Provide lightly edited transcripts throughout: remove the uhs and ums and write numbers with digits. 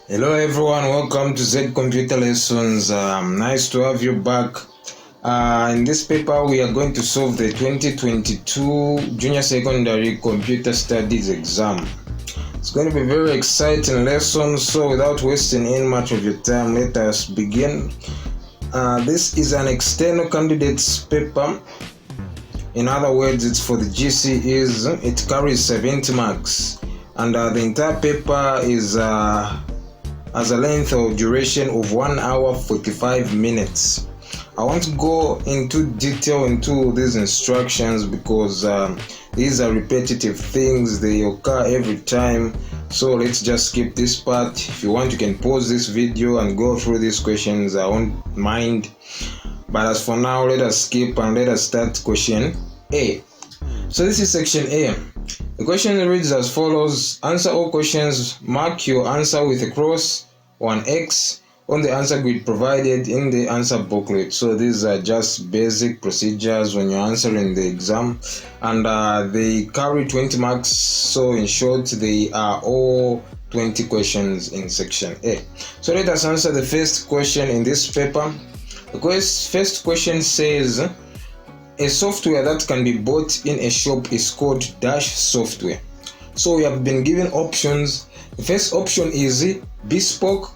Hello everyone, welcome to Z Computer Lessons. Nice to have you back. In this paper we are going to solve the 2022 Junior Secondary Computer Studies exam. It's going to be a very exciting lesson, so without wasting any much of your time, let us begin. This is an external candidate's paper. In other words, it's for the GCEs. It carries 70 marks, and the entire paper is has a length of duration of 1 hour 45 minutes. I want to go into detail into these instructions because these are repetitive things, they occur every time. So let's just skip this part. If you want, you can pause this video and go through these questions. I won't mind. But as for now, let us skip and let us start question A. So this is section A. The question reads as follows: answer all questions, mark your answer with a cross or an X on the answer grid provided in the answer booklet. So these are just basic procedures when you're answering the exam, and they carry 20 marks. So in short, they are all 20 questions in section A. So let us answer the first question in this paper. The first question says, a software that can be bought in a shop is called dash software. So we have been given options. The first option is bespoke,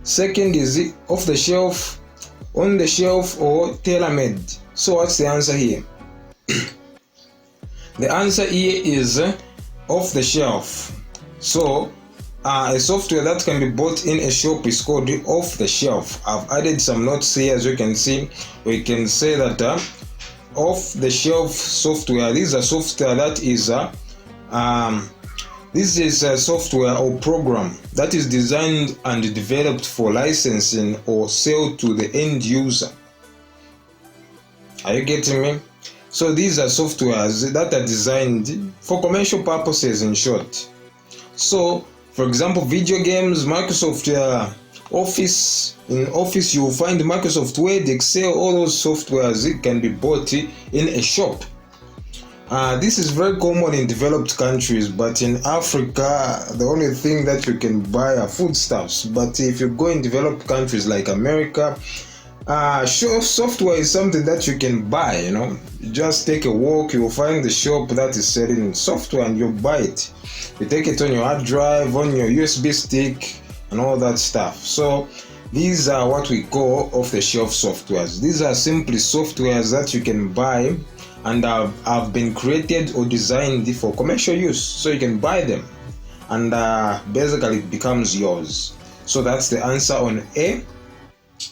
second is off the shelf, on the shelf, or tailor-made. So what's the answer here? The answer here is off the shelf. So a software that can be bought in a shop is called off the shelf. I've added some notes here. As you can see, we can say that off the shelf software, this is a software that is this is a software or program that is designed and developed for licensing or sale to the end user. Are you getting me? So these are softwares that are designed for commercial purposes, in short. So for example, video games, Microsoft Office. In Office you will find Microsoft Word, Excel, all those softwares. It can be bought in a shop. This is very common in developed countries, but in Africa the only thing that you can buy are foodstuffs. But if you go in developed countries like America, sure, software is something that you can buy. You just take a walk, you will find the shop that is selling software and you buy it. You take it on your hard drive, on your USB stick, and all that stuff. So these are what we call off-the-shelf softwares. These are simply softwares that you can buy and have been created or designed for commercial use. So you can buy them and basically it becomes yours. So that's the answer on A,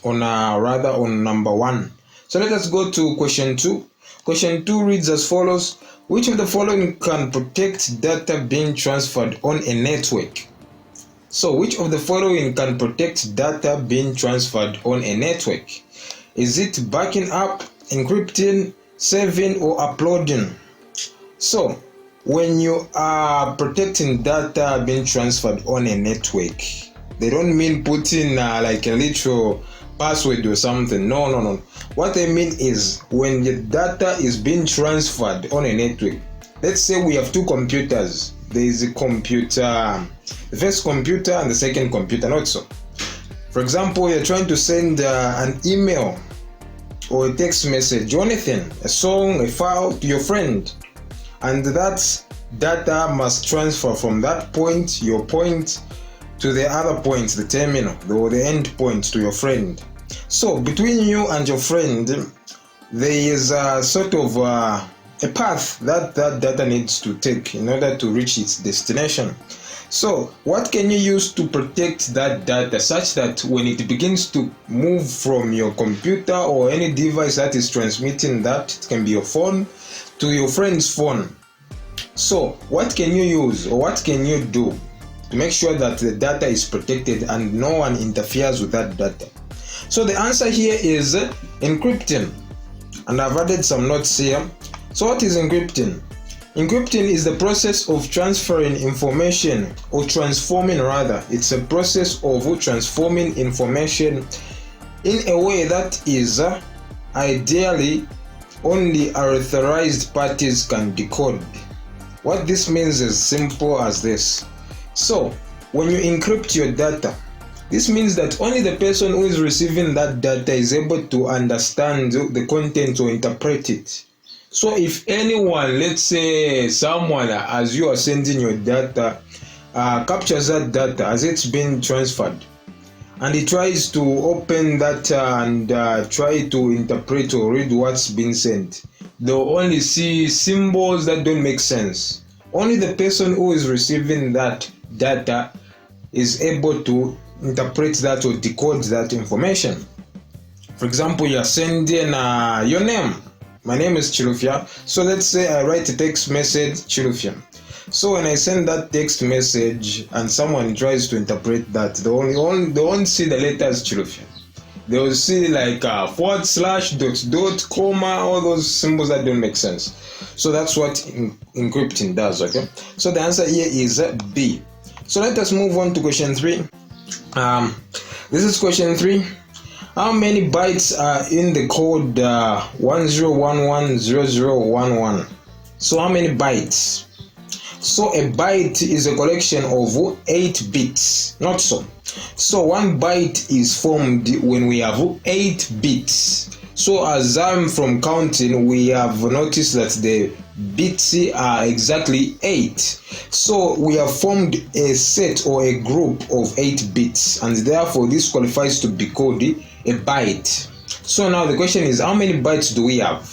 on number 1. So let us go to question 2. Question 2 reads as follows: which of the following can protect data being transferred on a network? So which of the following can protect data being transferred on a network? Is it backing up, encrypting, saving, or uploading? So when you are protecting data being transferred on a network, they don't mean putting like a literal password or something. No. What they mean is when the data is being transferred on a network. Let's say we have two computers. There is a computer, the first computer and the second computer, not so. For example, you're trying to send an email or a text message, or anything, a song, a file to your friend, and that data must transfer from that point, your point, to the other point, the terminal or the end point, to your friend. So between you and your friend, there is a sort of a path that data needs to take in order to reach its destination. So what can you use to protect that data such that when it begins to move from your computer or any device that is transmitting that, it can be your phone, to your friend's phone? So what can you use, or what can you do to make sure that the data is protected and no one interferes with that data? So the answer here is encrypting, and I've added some notes here. So what is encrypting? Encrypting is the process of transferring information, or transforming rather. It's a process of transforming information in a way that is ideally only authorized parties can decode. What this means is simple as this. So when you encrypt your data, This means that only the person who is receiving that data is able to understand the content or interpret it. So if anyone, let's say someone, as you are sending your data, captures that data as it's been transferred, and he tries to open that and try to interpret or read what's been sent, they'll only see symbols that don't make sense. Only the person who is receiving that data is able to interpret that or decode that information. For example, you're sending your name. My name is Chilufya. So let's say I write a text message, Chilufya. So when I send that text message and someone tries to interpret that, they won't see the letters Chilufya. They will see like forward slash, dot, dot, comma, all those symbols that don't make sense. So that's what encrypting does, okay? So the answer here is B. So let us move on to question 3. This is question 3. How many bytes are in the code 10110011? So how many bytes? So a byte is a collection of 8 bits, not so. So 1 byte is formed when we have 8 bits. So as I'm from counting, we have noticed that the bits are exactly 8. So we have formed a set or a group of 8 bits, and therefore this qualifies to be called a byte. So now the question is, how many bytes do we have?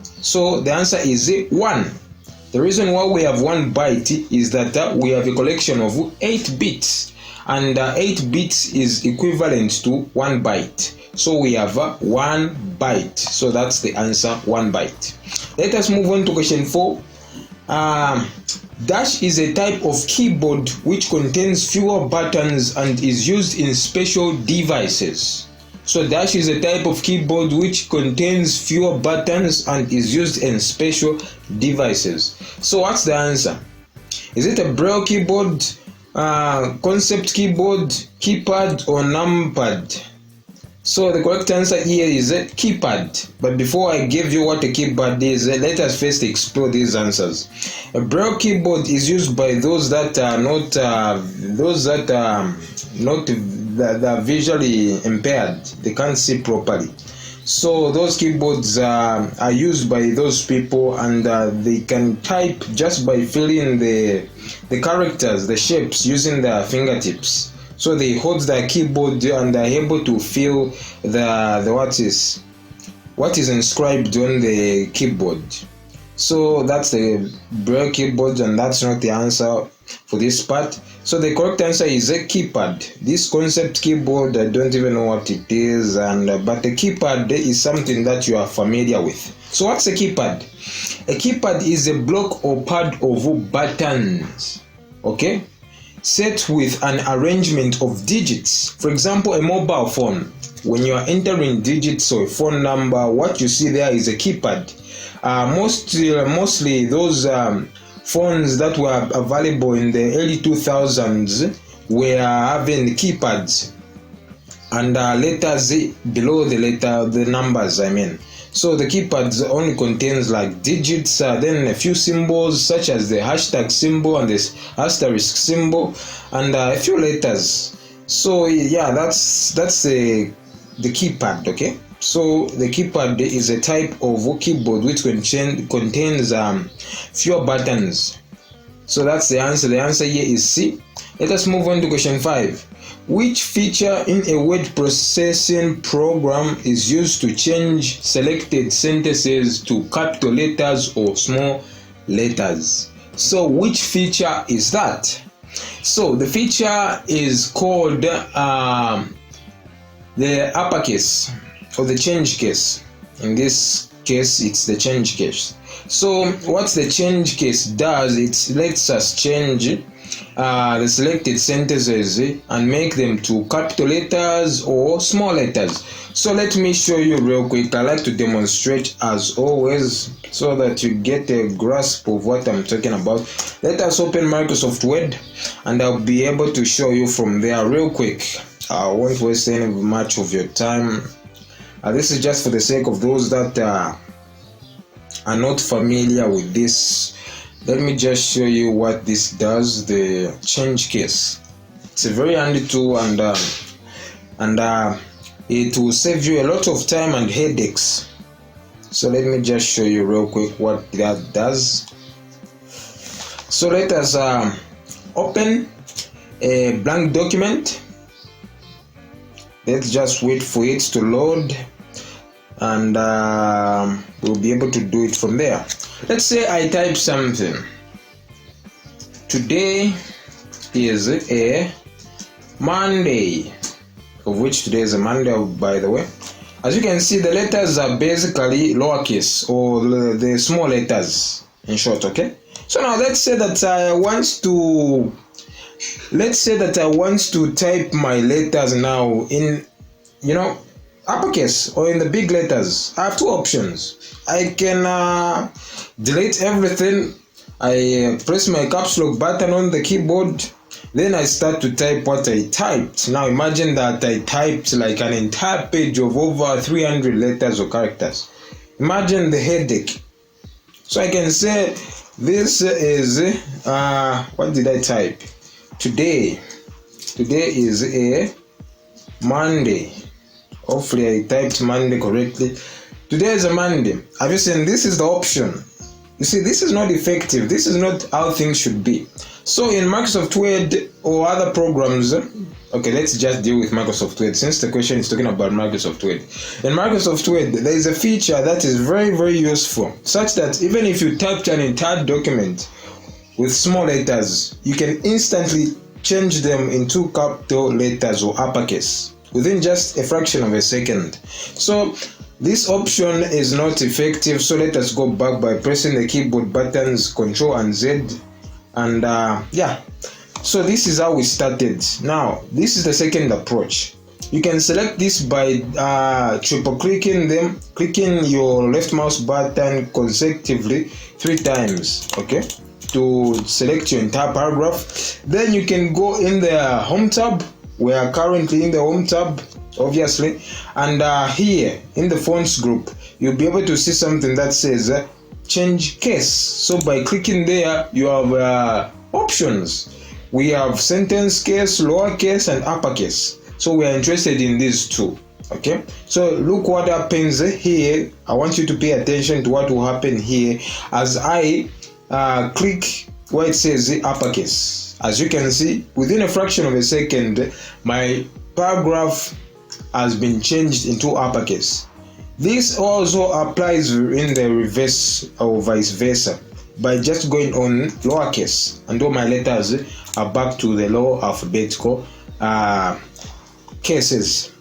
So the answer is 1. The reason why we have 1 byte is that we have a collection of 8 bits, and 8 bits is equivalent to 1 byte. So we have 1 byte. So that's the answer, 1 byte. Let us move on to question 4. Dash is a type of keyboard which contains fewer buttons and is used in special devices. So dash is a type of keyboard which contains fewer buttons and is used in special devices. So what's the answer? Is it a Braille keyboard, concept keyboard, keypad, or numpad? So the correct answer here is a keypad. But before I give you what a keypad is, let us first explore these answers. A Braille keyboard is used by those that are not that are visually impaired. They can't see properly. So those keyboards are used by those people, and they can type just by filling the characters, the shapes, using their fingertips. So they hold the keyboard and are able to feel the what is inscribed on the keyboard. So that's the Braille keyboard, and that's not the answer for this part. So the correct answer is a keypad. This concept keyboard, I don't even know what it is, but the keypad is something that you are familiar with. So what's a keypad? A keypad is a block or pad of buttons, okay, set with an arrangement of digits. For example, a mobile phone. When you are entering digits or a phone number, what you see there is a keypad. Mostly those phones that were available in the early 2000s were having keypads and letters below the numbers, I mean. So the keypads only contains like digits, then a few symbols such as the hashtag symbol and this asterisk symbol, and a few letters. So yeah, that's the keypad, okay? So the keypad is a type of keyboard which contains fewer buttons. So that's the answer. The answer here is C. Let us move on to question 5. Which feature in a word processing program is used to change selected sentences to capital letters or small letters? So which feature is that? So the feature is called the uppercase, or the change case. In this case, it's the change case. So what the change case does, it lets us change the selected sentences and make them to capital letters or small letters. So let me show you real quick. I like to demonstrate as always so that you get a grasp of what I'm talking about. Let us open Microsoft Word and I'll be able to show you from there real quick. I won't waste any much of your time. This is just for the sake of those that are not familiar with this. Let me just show you what this does, the change case. It's a very handy tool, and it will save you a lot of time and headaches. So let me just show you real quick what that does. So let us open a blank document. Let's just wait for it to load, and we'll be able to do it from there. Let's say I type something. Today is a Monday, of which today is a Monday, by the way. As you can see, the letters are basically lowercase, or the small letters in short. Okay, so now let's say that I want to type my letters now in, uppercase or in the big letters. I have two options. I can delete everything. I press my caps lock button on the keyboard, then I start to type what I typed. Now imagine that I typed like an entire page of over 300 letters or characters. Imagine the headache. So I can say this is what did I type? Today is a Monday. Hopefully I typed Monday correctly. Today is a Monday. Have you seen? This is the option. You see, this is not effective. This is not how things should be. So in Microsoft Word or other programs, okay, let's just deal with Microsoft Word since the question is talking about Microsoft Word. In Microsoft Word, there is a feature that is very, very useful, such that even if you typed an entire document with small letters, you can instantly change them into capital letters or uppercase within just a fraction of a second. So this option is not effective, so let us go back by pressing the keyboard buttons Ctrl and Z, and so this is how we started. Now this is the second approach. You can select this by triple clicking your left mouse button consecutively 3 times, okay, to select your entire paragraph. Then you can go in the home tab. We are currently in the home tab, obviously, and here in the fonts group you'll be able to see something that says change case. So by clicking there, you have options. We have sentence case, lowercase, and uppercase. So we are interested in these two. Okay, so look what happens here. I want you to pay attention to what will happen here as I click where it says uppercase. As you can see, within a fraction of a second, my paragraph has been changed into uppercase. This also applies in the reverse or vice versa by just going on lowercase, and all my letters are back to the lower alphabetical cases.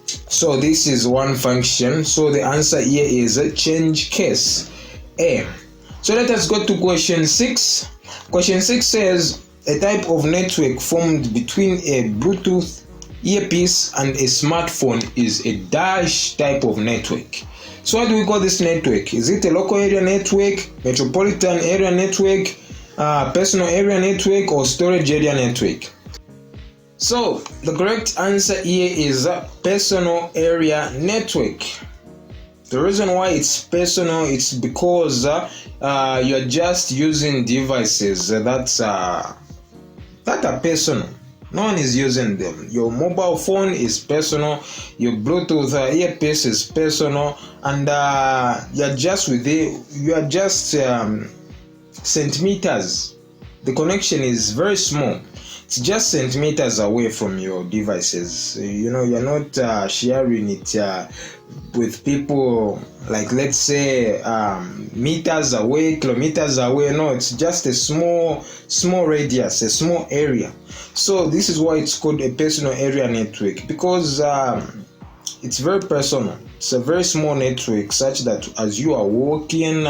So this is one function. So the answer here is change case A. So let us go to question 6. Question 6 says a type of network formed between a Bluetooth earpiece and a smartphone is a dash type of network. So what do we call this network? Is it a local area network, metropolitan area network, personal area network, or storage area network? So the correct answer here is a personal area network. The reason why it's personal, it's because you're just using devices that are personal. No one is using them. Your mobile phone is personal, your Bluetooth earpiece is personal, and you're just centimeters. The connection is very small. It's just centimeters away from your devices. You're not sharing it with people like, let's say, meters away, kilometers away. No, it's just a small radius, a small area. So this is why it's called a personal area network, because it's very personal. It's a very small network such that as you are walking,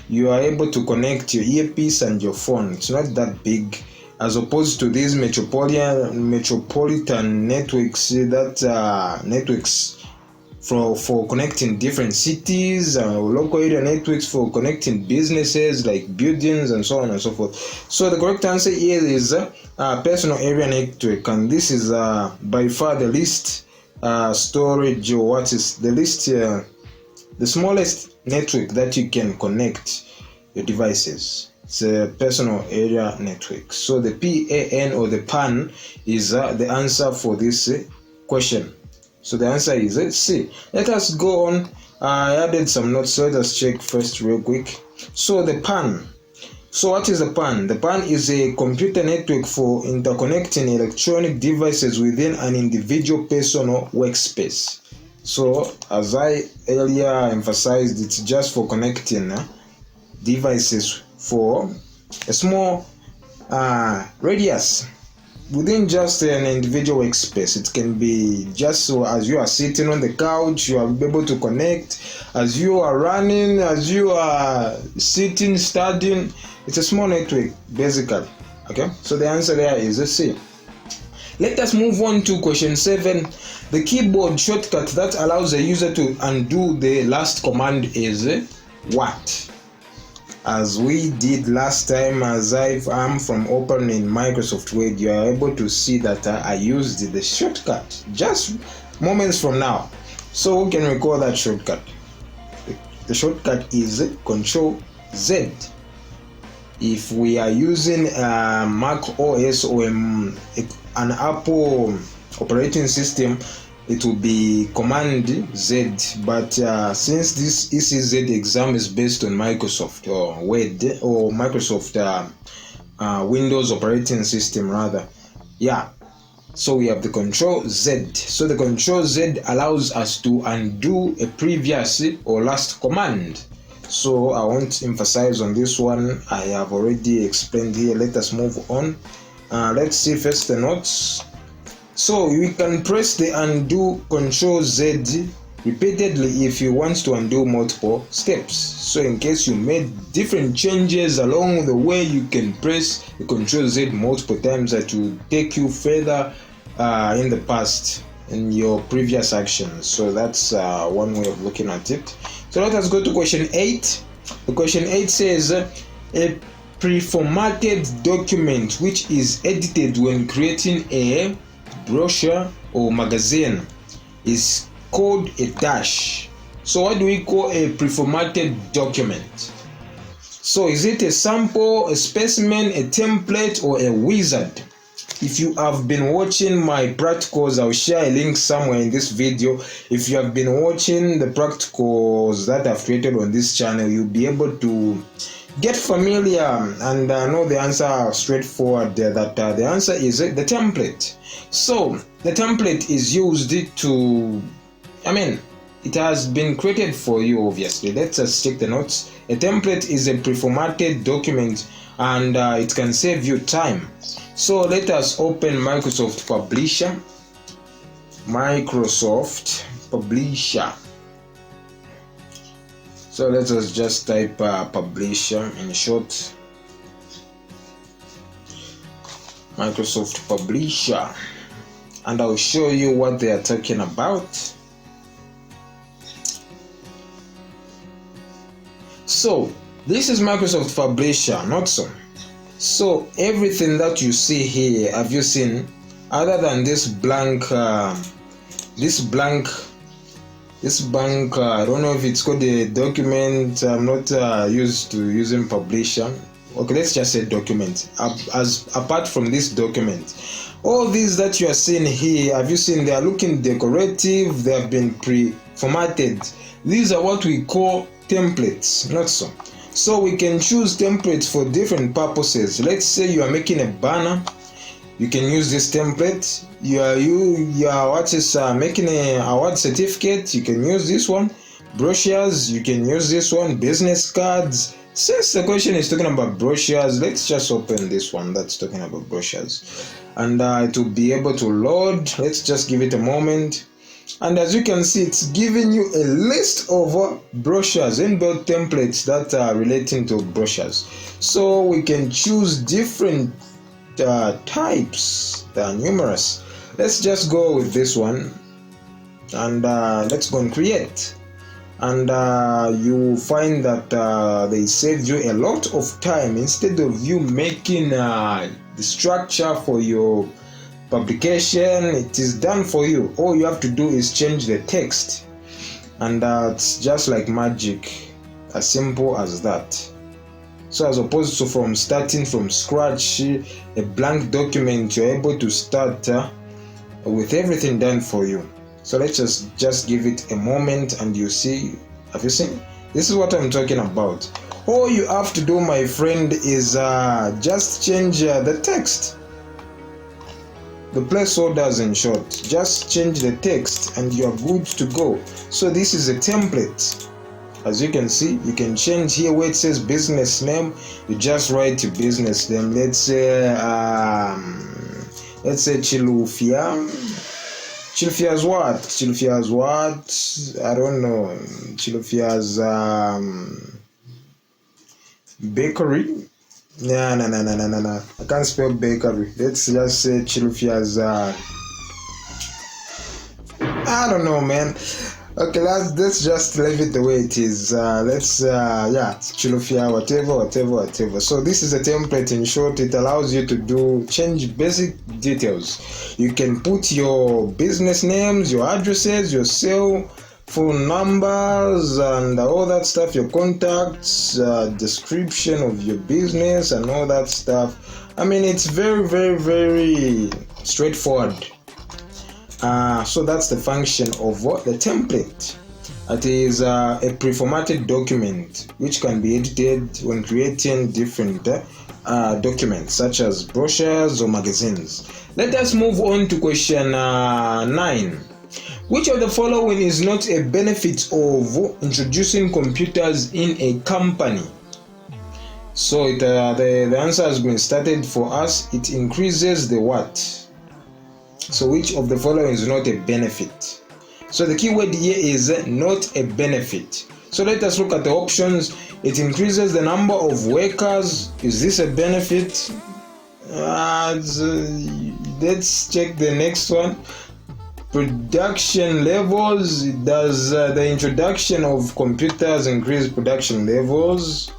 you are able to connect your earpiece and your phone. It's not that big, as opposed to these metropolitan networks that networks for connecting different cities, local area networks for connecting businesses like buildings and so on and so forth. So the correct answer here is personal area network, and this is by far the least storage, or what is the least the smallest network that you can connect your devices. It's a personal area network. So the PAN or the PAN is the answer for this question. So the answer is C. Let us go on. I added some notes, so let us check first real quick. So the PAN. So what is the PAN? The PAN is a computer network for interconnecting electronic devices within an individual personal workspace. So as I earlier emphasized, it's just for connecting devices for a small radius within just an individual workspace. It can be just so as you are sitting on the couch, you are able to connect. As you are running, as you are sitting, studying, it's a small network basically. Okay, so the answer there is C. Let us move on to question 7. The keyboard shortcut that allows a user to undo the last command is what? As we did last time, as I'm from opening Microsoft Word, you are able to see that I used the shortcut just moments from now. So who can recall that shortcut? The shortcut is Control Z. If we are using Mac OS or an Apple operating system, it will be Command Z, but since this ECZ exam is based on Microsoft or Word or Microsoft Windows operating system rather, so we have the Control Z. So the Control Z allows us to undo a previous or last command. So I won't emphasize on this one, I have already explained here. Let us move on. Let's see first the notes. So we can press the undo Control Z repeatedly if you want to undo multiple steps. So in case you made different changes along the way, you can press the Control Z multiple times. That will take you further in the past in your previous actions. So that's one way of looking at it. So let us go to question 8. The question 8 says a pre-formatted document which is edited when creating a brochure or magazine is called a dash. So what do we call a pre-formatted document? So is it a sample, a specimen, a template, or a wizard? If you have been watching my practicals, I'll share a link somewhere in this video. If you have been watching the practicals that I've created on this channel, you'll be able to get familiar and know the answer straightforward there, that the answer is the template. So the template is used to, it has been created for you obviously. Let's just check the notes. A template is a pre-formatted document and it can save you time. So let us open Microsoft Publisher. Microsoft Publisher. So let us just type Publisher in short. Microsoft Publisher. And I'll show you what they are talking about. So this is Microsoft Publisher, not so. So everything that you see here, have you seen, other than this blank, I don't know if it's called a document. I'm not used to using Publisher. Okay, let's just say document. Apart from this document, all these that you are seeing here, have you seen, they are looking decorative, they have been pre-formatted. These are what we call templates, not so. So we can choose templates for different purposes. Let's say you are making a banner, you can use this template. You are making a award certificate, you can use this one. Brochures, you can use this one. Business cards. Since the question is talking about brochures, let's just open this one that's talking about brochures, and it will be able to load. Let's just give it a moment. And as you can see, it's giving you a list of brochures, inbuilt templates that are relating to brochures. So we can choose different types. There are numerous. Let's just go with this one, and let's go and create. And you find that they saved you a lot of time. Instead of you making the structure for your publication, it is done for you. All you have to do is change the text, and it's just like magic, as simple as that. So as opposed to from starting from scratch, a blank document, you're able to start with everything done for you. So let's just give it a moment and you see. Have you seen? This is what I'm talking about. All you have to do, my friend, is just change the text, the placeholders. In short, just change the text and you're good to go. So this is a template. As you can see, you can change here where it says business name. You just write your business name. Let's say Chilufia. Chilufia's what? Chilufia's what? I don't know. Chilufia's bakery. No. I can't spell bakery. Let's just say Chilufia's I don't know, man. Okay, let's just leave it the way it is. Chilufia, whatever. So this is a template. In short, it allows you to change basic details. You can put your business names, your addresses, your cell phone numbers, and all that stuff, your contacts, description of your business, and all that stuff. I mean, it's very, very, very straightforward. So that's the function of the template. It is a pre-formatted document which can be edited when creating different documents such as brochures or magazines. Let us move on to question 9. Which of the following is not a benefit of introducing computers in a company? So the answer has been stated for us. It increases the what? So which of the following is not a benefit? So the key word here is not a benefit. So let us look at the options. It increases the number of workers. Is this a benefit? Let's check the next one. Production levels. Does the introduction of computers increase production levels?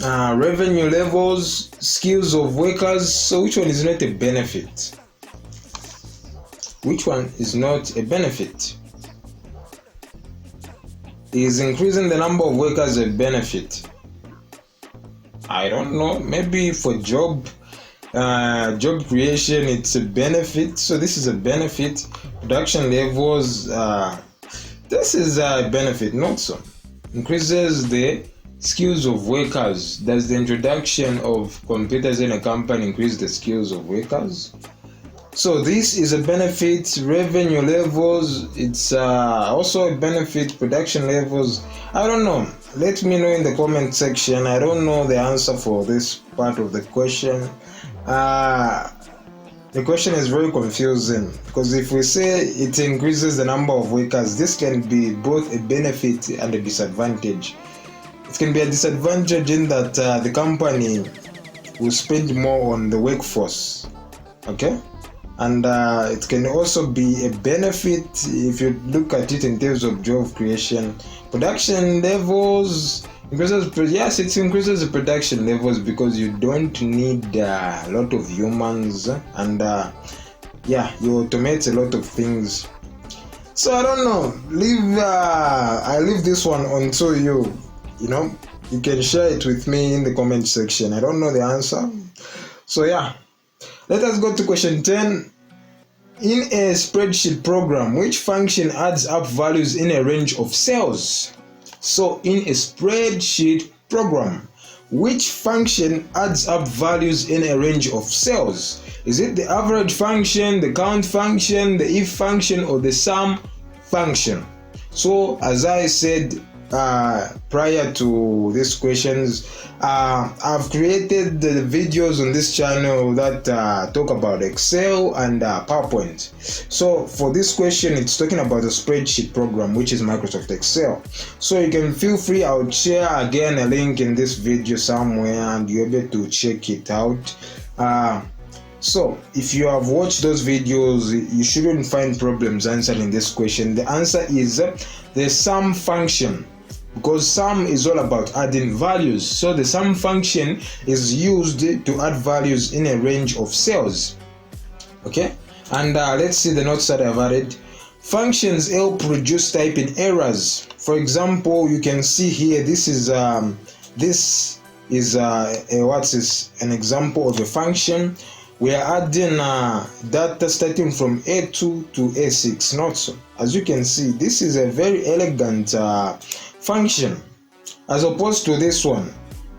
Revenue levels, skills of workers. So which one is not a benefit? Which one is not a benefit? Is increasing the number of workers a benefit? I don't know. Maybe for job creation it's a benefit. So this is a benefit. Production levels, this is a benefit, not so. Increases the skills of workers. Does the introduction of computers in a company increase the skills of workers? So this is a benefit. Revenue levels, it's also a benefit. Production levels, I don't know. Let me know in the comment section. I don't know the answer for this part of the question. The question is very confusing because if we say it increases the number of workers, this can be both a benefit and a disadvantage. It can be a disadvantage in that the company will spend more on the workforce, okay? And it can also be a benefit if you look at it in terms of job creation. Production levels increases, yes, it increases the production levels because you don't need a lot of humans and you automate a lot of things. So I don't know. I leave this one onto you. You can share it with me in the comment section. I don't know the answer. So let us go to question 10. In a spreadsheet program, which function adds up values in a range of cells? So in a spreadsheet program, which function adds up values in a range of cells? Is it the average function, the count function, the if function, or the sum function? So as I said prior to these questions, I've created the videos on this channel that talk about Excel and PowerPoint. So for this question, it's talking about a spreadsheet program, which is Microsoft Excel. So you can feel free, I'll share again a link in this video somewhere and you'll be able to check it out. So if you have watched those videos, you shouldn't find problems answering this question. The answer is the sum function, because sum is all about adding values. So the sum function is used to add values in a range of cells. Okay, and let's see the notes that I've added. Functions help reduce typing errors. For example, you can see here, this is an example of a function. We are adding data starting from A2 to A6. Not so. As you can see, this is a very elegant function as opposed to this one.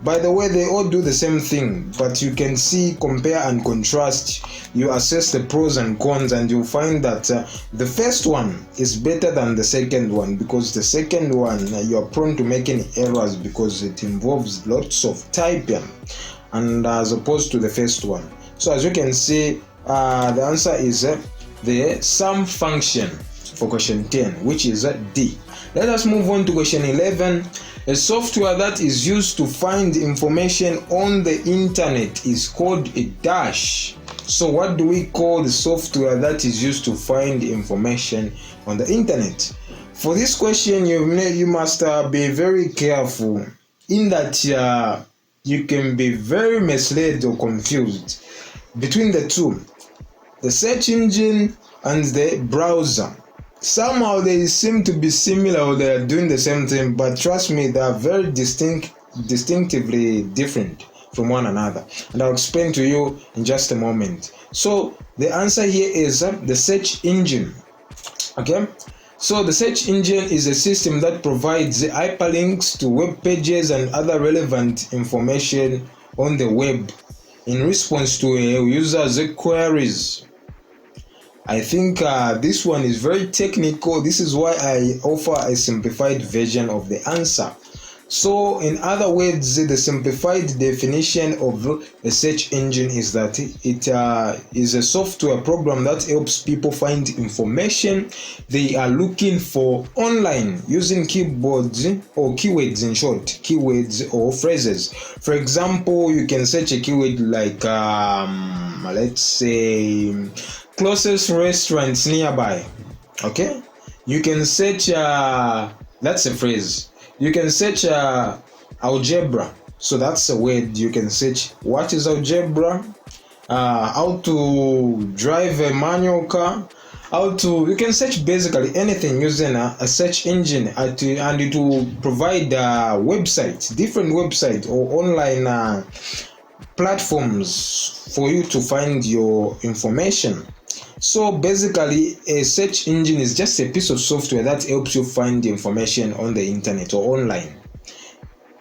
By the way, they all do the same thing, but you can see, compare and contrast. You assess the pros and cons, and you'll find that the first one is better than the second one, because the second one you are prone to making errors because it involves lots of typing, and as opposed to the first one. So as you can see, the answer is the sum function for question 10, which is D. Let us move on to question 11. A software that is used to find information on the internet is called a dash. So what do we call the software that is used to find information on the internet? For this question, you must be very careful, in that you can be very misled or confused between the two, the search engine and the browser. Somehow they seem to be similar, or they are doing the same thing, but trust me, they are very distinctively different from one another, and I'll explain to you in just a moment. So the answer here is the search engine. Okay, so the search engine is a system that provides hyperlinks to web pages and other relevant information on the web in response to a user's queries. I think this one is very technical. This is why I offer a simplified version of the answer. So in other words, the simplified definition of a search engine is that it is a software program that helps people find information they are looking for online using keyboards or keywords, in short, keywords or phrases. For example, you can search a keyword like, let's say, closest restaurants nearby. Okay, you can search, that's a phrase. You can search algebra, so that's a word. You can search what is algebra, how to drive a manual car, you can search basically anything using a search engine, and it will provide websites, different websites or online platforms for you to find your information. So basically, a search engine is just a piece of software that helps you find information on the internet or online.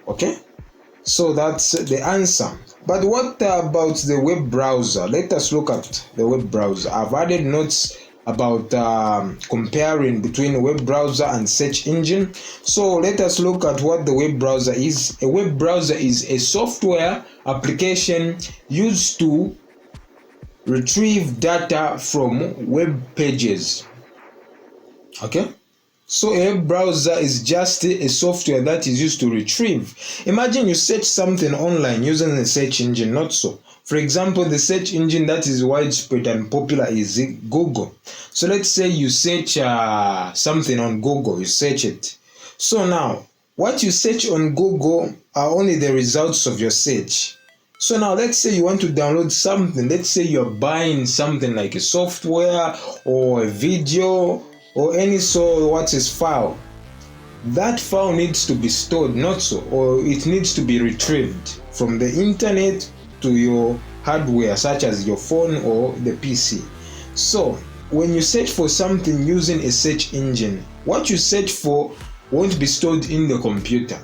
Okay, so that's the answer. But what about the web browser? Let us look at the web browser. I've added notes about comparing between a web browser and search engine. So let us look at what the web browser is. A web browser is a software application used to retrieve data from web pages. Okay, so a web browser is just a software that is used to retrieve. Imagine you search something online using a search engine. Not so. For example, the search engine that is widespread and popular is Google. So let's say you search something on Google, you search it. So now, what you search on Google are only the results of your search. So now let's say you want to download something. Let's say you're buying something like a software or a video or any file. That file needs to be stored, not so, or it needs to be retrieved from the internet to your hardware, such as your phone or the PC. So when you search for something using a search engine, what you search for won't be stored in the computer.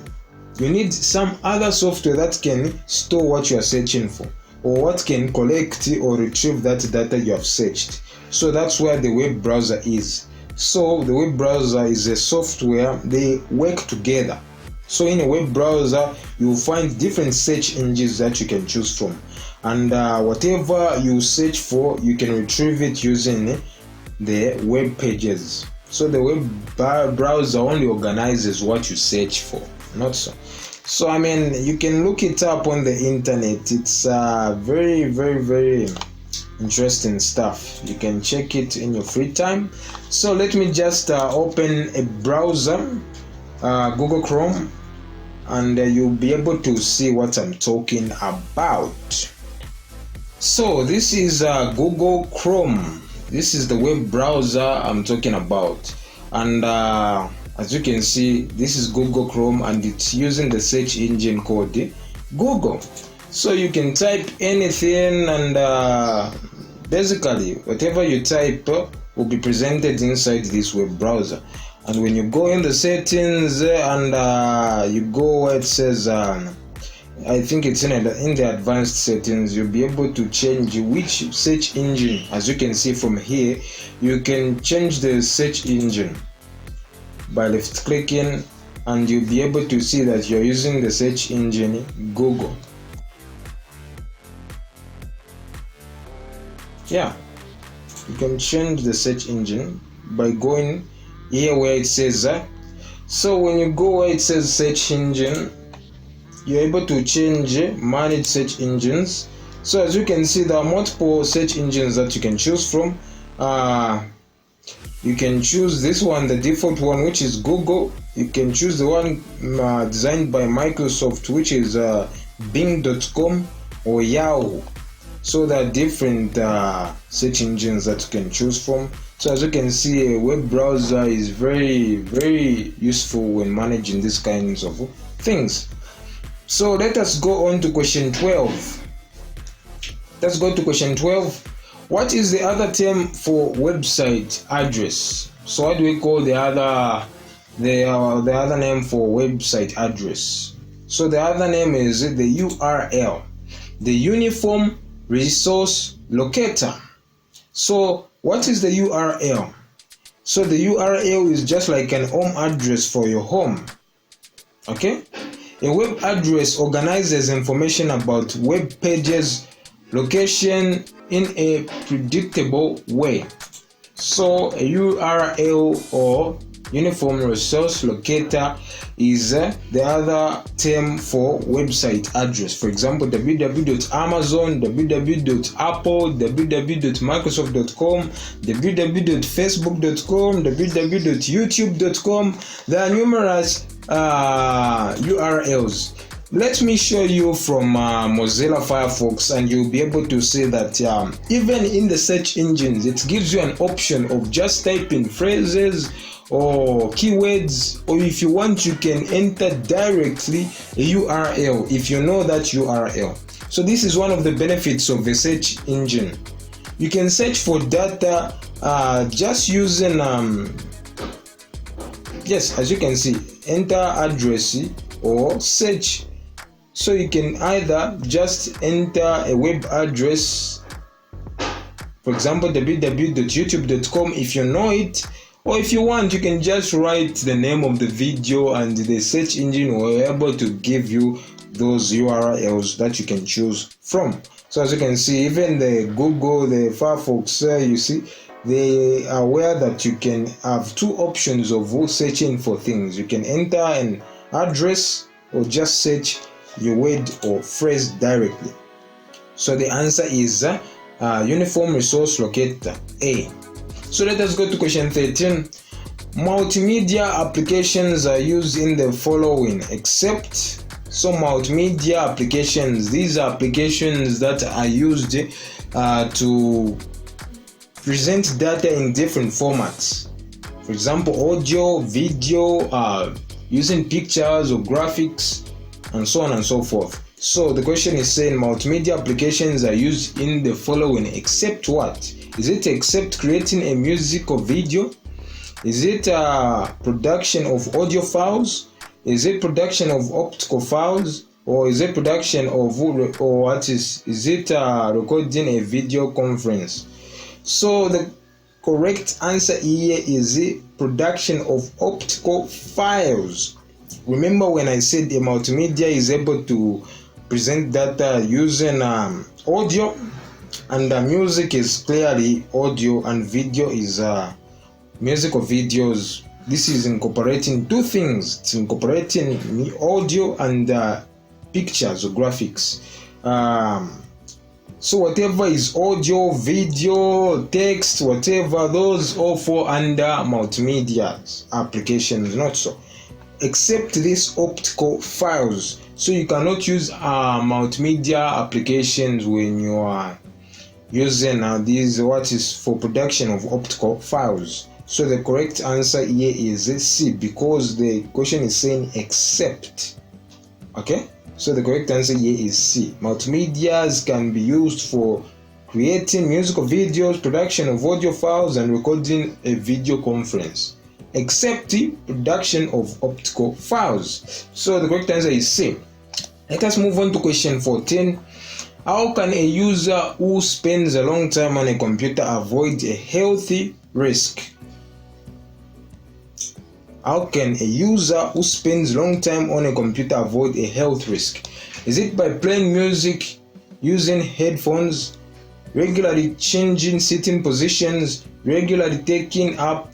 You need some other software that can store what you are searching for, or what can collect or retrieve that data you have searched. So that's where the web browser is. So the web browser is a software, they work together. So in a web browser, you'll find different search engines that you can choose from. And whatever you search for, you can retrieve it using the web pages. So the web browser only organizes what you search for, not so. So I mean, you can look it up on the internet. It's very, very, very interesting stuff. You can check it in your free time. So let me just open a browser, Google Chrome, and you'll be able to see what I'm talking about. So this is Google Chrome. This is the web browser I'm talking about, and As you can see, this is Google Chrome and it's using the search engine called Google. So you can type anything, and basically whatever you type will be presented inside this web browser. And when you go in the settings and you go where it says I think it's in the advanced settings, you'll be able to change which search engine. As you can see from here, you can change the search engine by left clicking, and you'll be able to see that you're using the search engine Google. Yeah, you can change the search engine by going here where it says so when you go where it says search engine, you're able to change manage search engines. So as you can see, there are multiple search engines that you can choose from. You can choose this one, the default one, which is Google. You can choose the one designed by Microsoft, which is Bing.com or Yahoo. So there are different search engines that you can choose from. So as you can see, a web browser is very, very useful when managing these kinds of things. So let us go on to question 12. Let's go to question 12. What is the other term for website address? So what do we call the other name for website address? So the other name is the URL, the Uniform Resource Locator. So what is the URL? So the URL is just like an home address for your home. Okay? A web address organizes information about web pages, location in a predictable way. So a URL or Uniform Resource Locator is the other term for website address. For example, www.amazon, www.apple, www.microsoft.com, www.facebook.com, www.youtube.com. There are numerous URLs. Let me show you from Mozilla Firefox, and you'll be able to see that even in the search engines, it gives you an option of just typing phrases or keywords, or if you want, you can enter directly a URL if you know that URL. So this is one of the benefits of a search engine. You can search for data just using yes, as you can see, enter address or search. So you can either just enter a web address, for example www.youtube.com if you know it, or if you want, you can just write the name of the video and the search engine will be able to give you those URLs that you can choose from. So as you can see, even the Google, the Firefox, you see, they are aware that you can have two options of searching for things. You can enter an address or just search your word or phrase directly. So the answer is Uniform Resource Locator A. So let us go to question 13. Multimedia applications are used in the following except. So multimedia applications, these are applications that are used to present data in different formats. For example, audio, video, using pictures or graphics, and so on and so forth. So the question is saying multimedia applications are used in the following except what? Is it except creating a music or video? Is it production of audio files? Is it production of optical files? Or is it production of, or what is it recording a video conference? So the correct answer here is the production of optical files. Remember when I said a multimedia is able to present data using audio, and music is clearly audio, and video is music or videos. This is incorporating two things. It's incorporating audio and pictures or graphics. So whatever is audio, video, text, whatever, those all fall under multimedia applications, not so. Except these optical files. So you cannot use multimedia applications when you are using these what is for production of optical files. So the correct answer here is C, because the question is saying except. Okay, so the correct answer here is C. Multimedias can be used for creating musical videos, production of audio files, and recording a video conference, except the production of optical files. So the correct answer is C. Let us move on to question 14. How can a user who spends a long time on a computer avoid a healthy risk? How can a user who spends a long time on a computer avoid a health risk? Is it by playing music, using headphones, regularly changing sitting positions, regularly backing up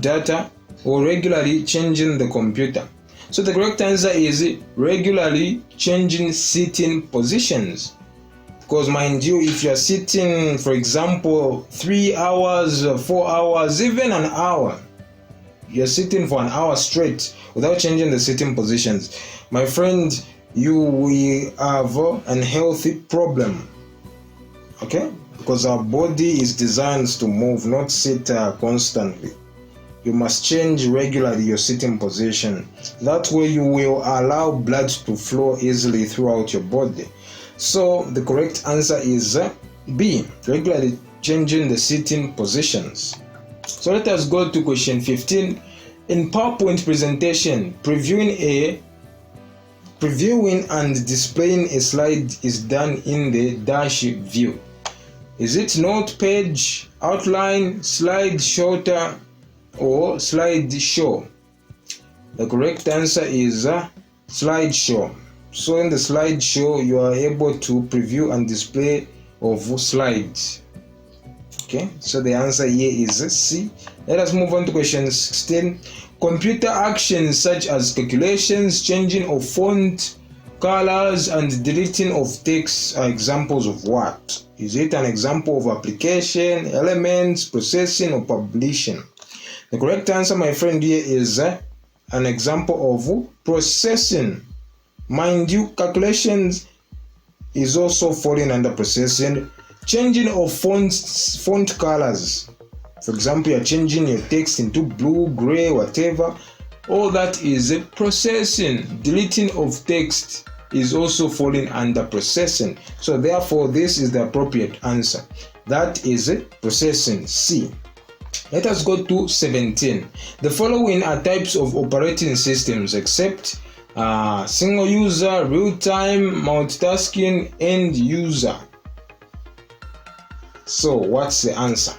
data, or regularly changing the computer? So the correct answer is regularly changing sitting positions. Because mind you, if you are sitting, for example, 3 hours, 4 hours, even an hour, you're sitting for an hour straight without changing the sitting positions, my friend, you will have an unhealthy problem. Okay? Because our body is designed to move, not sit constantly. You must change regularly your sitting position. That way you will allow blood to flow easily throughout your body. So the correct answer is B, regularly changing the sitting positions. So let us go to question 15. In PowerPoint presentation, previewing and displaying a slide is done in the dash view. Is it note page, outline, slide shoulder, or slideshow? The correct answer is slideshow. So in the slideshow, you are able to preview and display of slides. Okay, so the answer here is C. Let us move on to question 16. Computer actions such as calculations, changing of font colors, and deleting of text are examples of what? Is it an example of application, elements, processing, or publishing? The correct answer, my friend, here is an example of processing. Mind you, calculations is also falling under processing. Changing of font colors. For example, you are changing your text into blue, gray, whatever. All that is processing. Deleting of text is also falling under processing. So therefore, this is the appropriate answer. That is processing, C. Let us go to 17. The following are types of operating systems except single user, real-time, multitasking, end user. So what's the answer?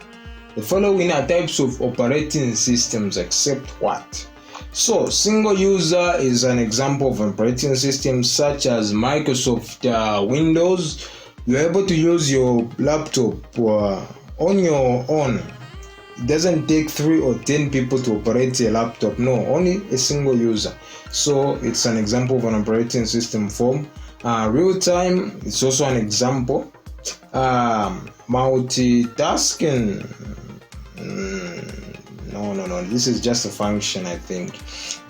The following are types of operating systems except what? So single user is an example of operating systems such as Microsoft Windows. You're able to use your laptop on your own. It doesn't take 3 or 10 people to operate a laptop. No, only a single user. So it's an example of an operating system form. Real-time, it's also an example. Multitasking, no, this is just a function, I think.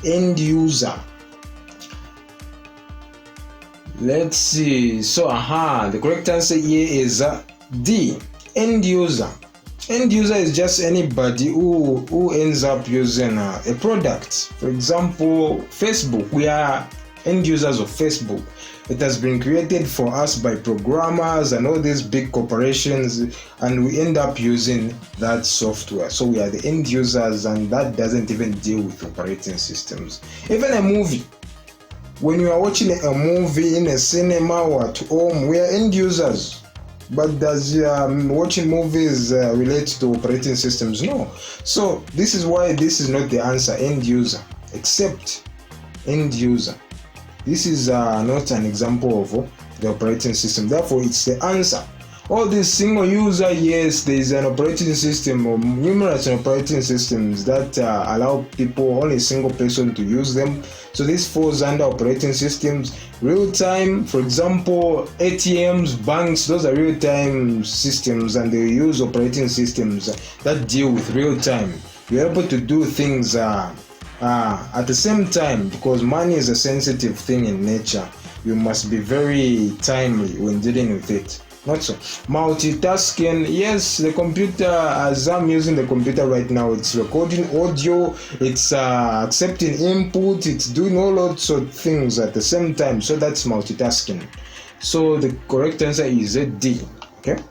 End user, let's see. So the correct answer here is D, end user. End user is just anybody who ends up using a product. For example, Facebook, we are end users of Facebook. It has been created for us by programmers and all these big corporations, and we end up using that software. So we are the end users, and that doesn't even deal with operating systems. Even a movie, when you are watching a movie in a cinema or at home, we are end users. But does watching movies relate to operating systems? No. So this is why this is not the answer, end user, except end user. This is not an example of the operating system. Therefore, it's the answer. All this single user, yes, there is an operating system or numerous operating systems that allow people, only a single person to use them. So this falls under operating systems. Real time, for example, ATMs, banks, those are real time systems, and they use operating systems that deal with real time. You're able to do things at the same time, because money is a sensitive thing in nature. You must be very timely when dealing with it. Not so. Multitasking, yes, the computer, as I'm using the computer right now, it's recording audio, it's accepting input, it's doing all lots of things at the same time. So that's multitasking. So the correct answer is D. Okay.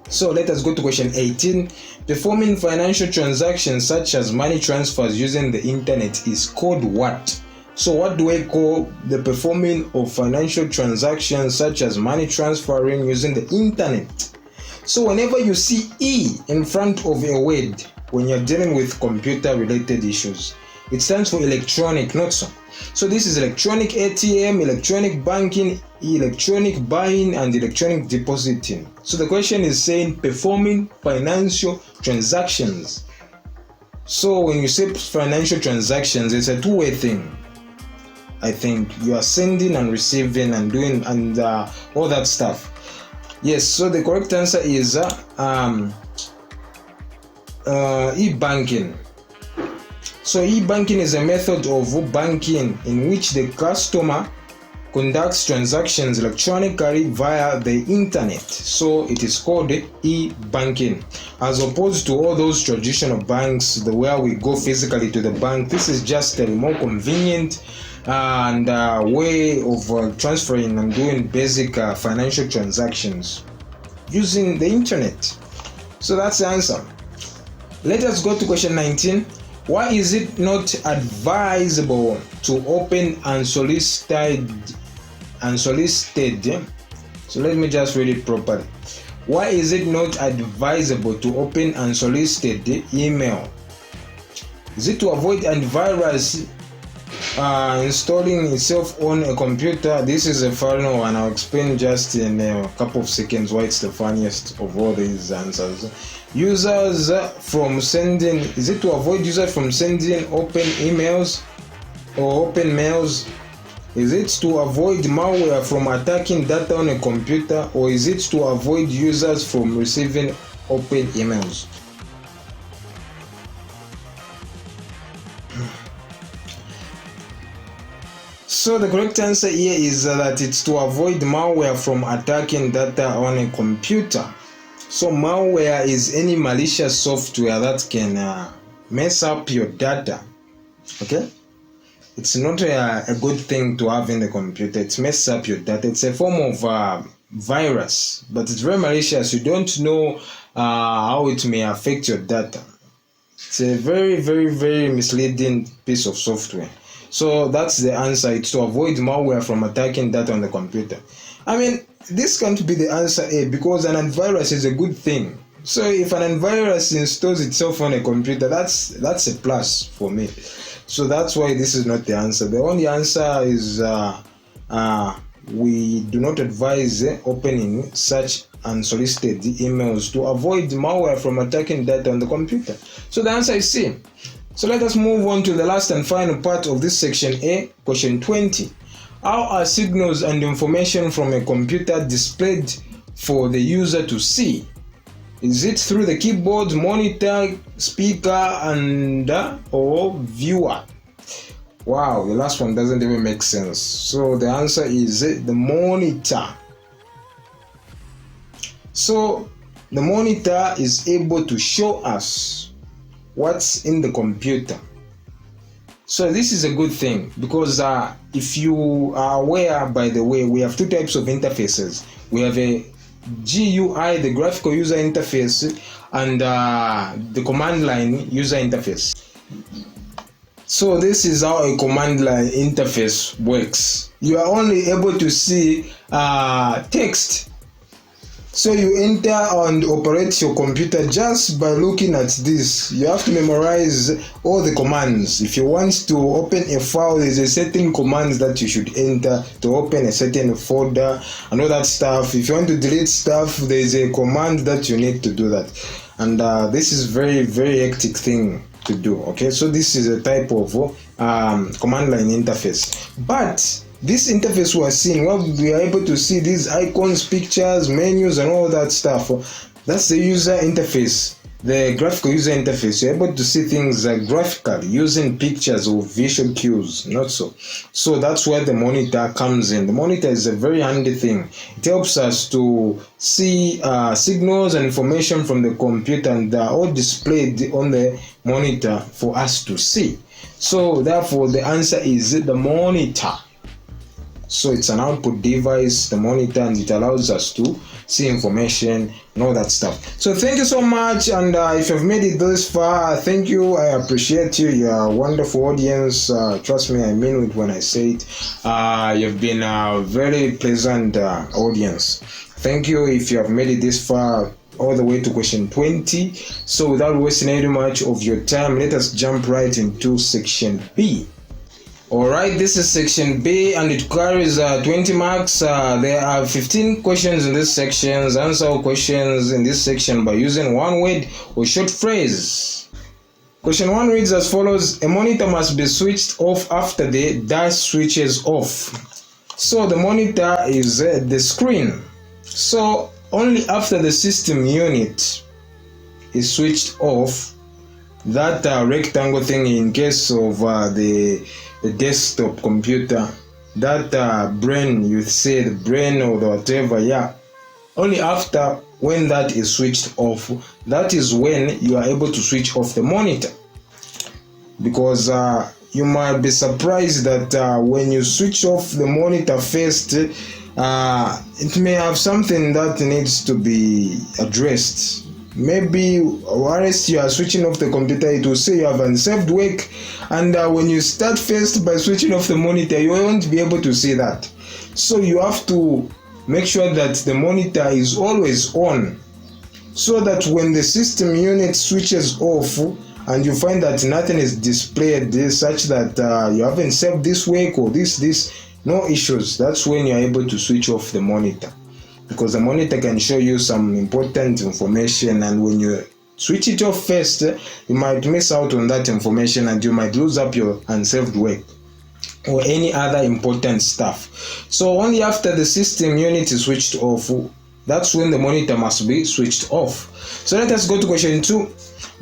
So let us go to question 18. Performing financial transactions such as money transfers using the internet is called what? So what do I call the performing of financial transactions such as money transferring using the internet? So whenever you see E in front of a word when you're dealing with computer related issues, it stands for electronic, not so. So this is electronic ATM, electronic banking, electronic buying, and electronic depositing. So the question is saying performing financial transactions. So when you say financial transactions, it's a two-way thing. I think you are sending and receiving and doing and all that stuff. Yes, so the correct answer is e-banking. So e-banking is a method of banking in which the customer conducts transactions electronically via the internet. So it is called e-banking, as opposed to all those traditional banks, the where we go physically to the bank. This is just a more convenient and way of transferring and doing basic financial transactions using the internet. So that's the answer. Let us go to question 19. Why is it not advisable to open unsolicited? So let me just read it properly. Why is it not advisable to open unsolicited email? Is it to avoid antivirus installing itself on a computer? This is a final one. I'll explain just in a couple of seconds why it's the funniest of all these answers. Users from sending, is it to avoid users from sending open emails or open mails? Is it to avoid malware from attacking data on a computer, or is it to avoid users from receiving open emails? So the correct answer here is that it's to avoid malware from attacking data on a computer. So malware is any malicious software that can mess up your data. Okay? It's not a good thing to have in the computer. It messes up your data. It's a form of virus, but it's very malicious. You don't know how it may affect your data. It's a very, very, very misleading piece of software. So that's the answer. It's to avoid malware from attacking data on the computer. I mean, this can't be the answer A, because an antivirus is a good thing. So if an antivirus installs itself on a computer, that's a plus for me. So that's why this is not the answer. The only answer is we do not advise opening such unsolicited emails to avoid malware from attacking data on the computer. So the answer is C. So let us move on to the last and final part of this section A, question 20. How are signals and information from a computer displayed for the user to see? Is it through the keyboard, monitor, speaker, and or viewer? Wow, the last one doesn't even make sense. So the answer is the monitor. So the monitor is able to show us what's in the computer. So this is a good thing, because if you are aware, by the way, we have two types of interfaces. We have a GUI, the graphical user interface, and the command line user interface. So this is how a command line interface works. You are only able to see text. So you enter and operate your computer just by looking at this. You have to memorize all the commands. If you want to open a file, there's a certain commands that you should enter to open a certain folder and all that stuff. If you want to delete stuff, there's a command that you need to do that. And this is very, very hectic thing to do. Okay, so this is a type of command line interface. But this interface we are seeing, where we are able to see these icons, pictures, menus, and all that stuff, that's the user interface. the graphical user interface, you're able to see things graphically using pictures or visual cues, not so. So that's where the monitor comes in. The monitor is a very handy thing. It helps us to see signals and information from the computer, and they're all displayed on the monitor for us to see. So therefore the answer is the monitor. So it's an output device, the monitor, and it allows us to see information and all that stuff. So thank you so much, and if you've made it this far, thank you. I appreciate you. You're a wonderful audience. Trust me, I mean it when I say it. You've been a very pleasant audience. Thank you if you have made it this far, all the way to question 20. So without wasting any much of your time, let us jump right into section B. Alright, this is section B, and it carries 20 marks. There are 15 questions in this section. Answer all questions in this section by using one word or short phrase. Question 1 reads as follows: a monitor must be switched off after the dash switches off. So the monitor is the screen. So only after the system unit is switched off, that rectangle thing in case of the desktop computer, that brain, you say the brain or the whatever, yeah, only after when that is switched off, that is when you are able to switch off the monitor. Because you might be surprised that when you switch off the monitor first, it may have something that needs to be addressed. Maybe whilst you are switching off the computer, it will say you have unsaved work, and when you start first by switching off the monitor, you won't be able to see that. So you have to make sure that the monitor is always on, so that when the system unit switches off and you find that nothing is displayed such that you haven't saved this work or this, no issues, that's when you're able to switch off the monitor. Because the monitor can show you some important information, and when you switch it off first, you might miss out on that information and you might lose up your unsaved work or any other important stuff. So only after the system unit is switched off, that's when the monitor must be switched off. So let us go to question 2.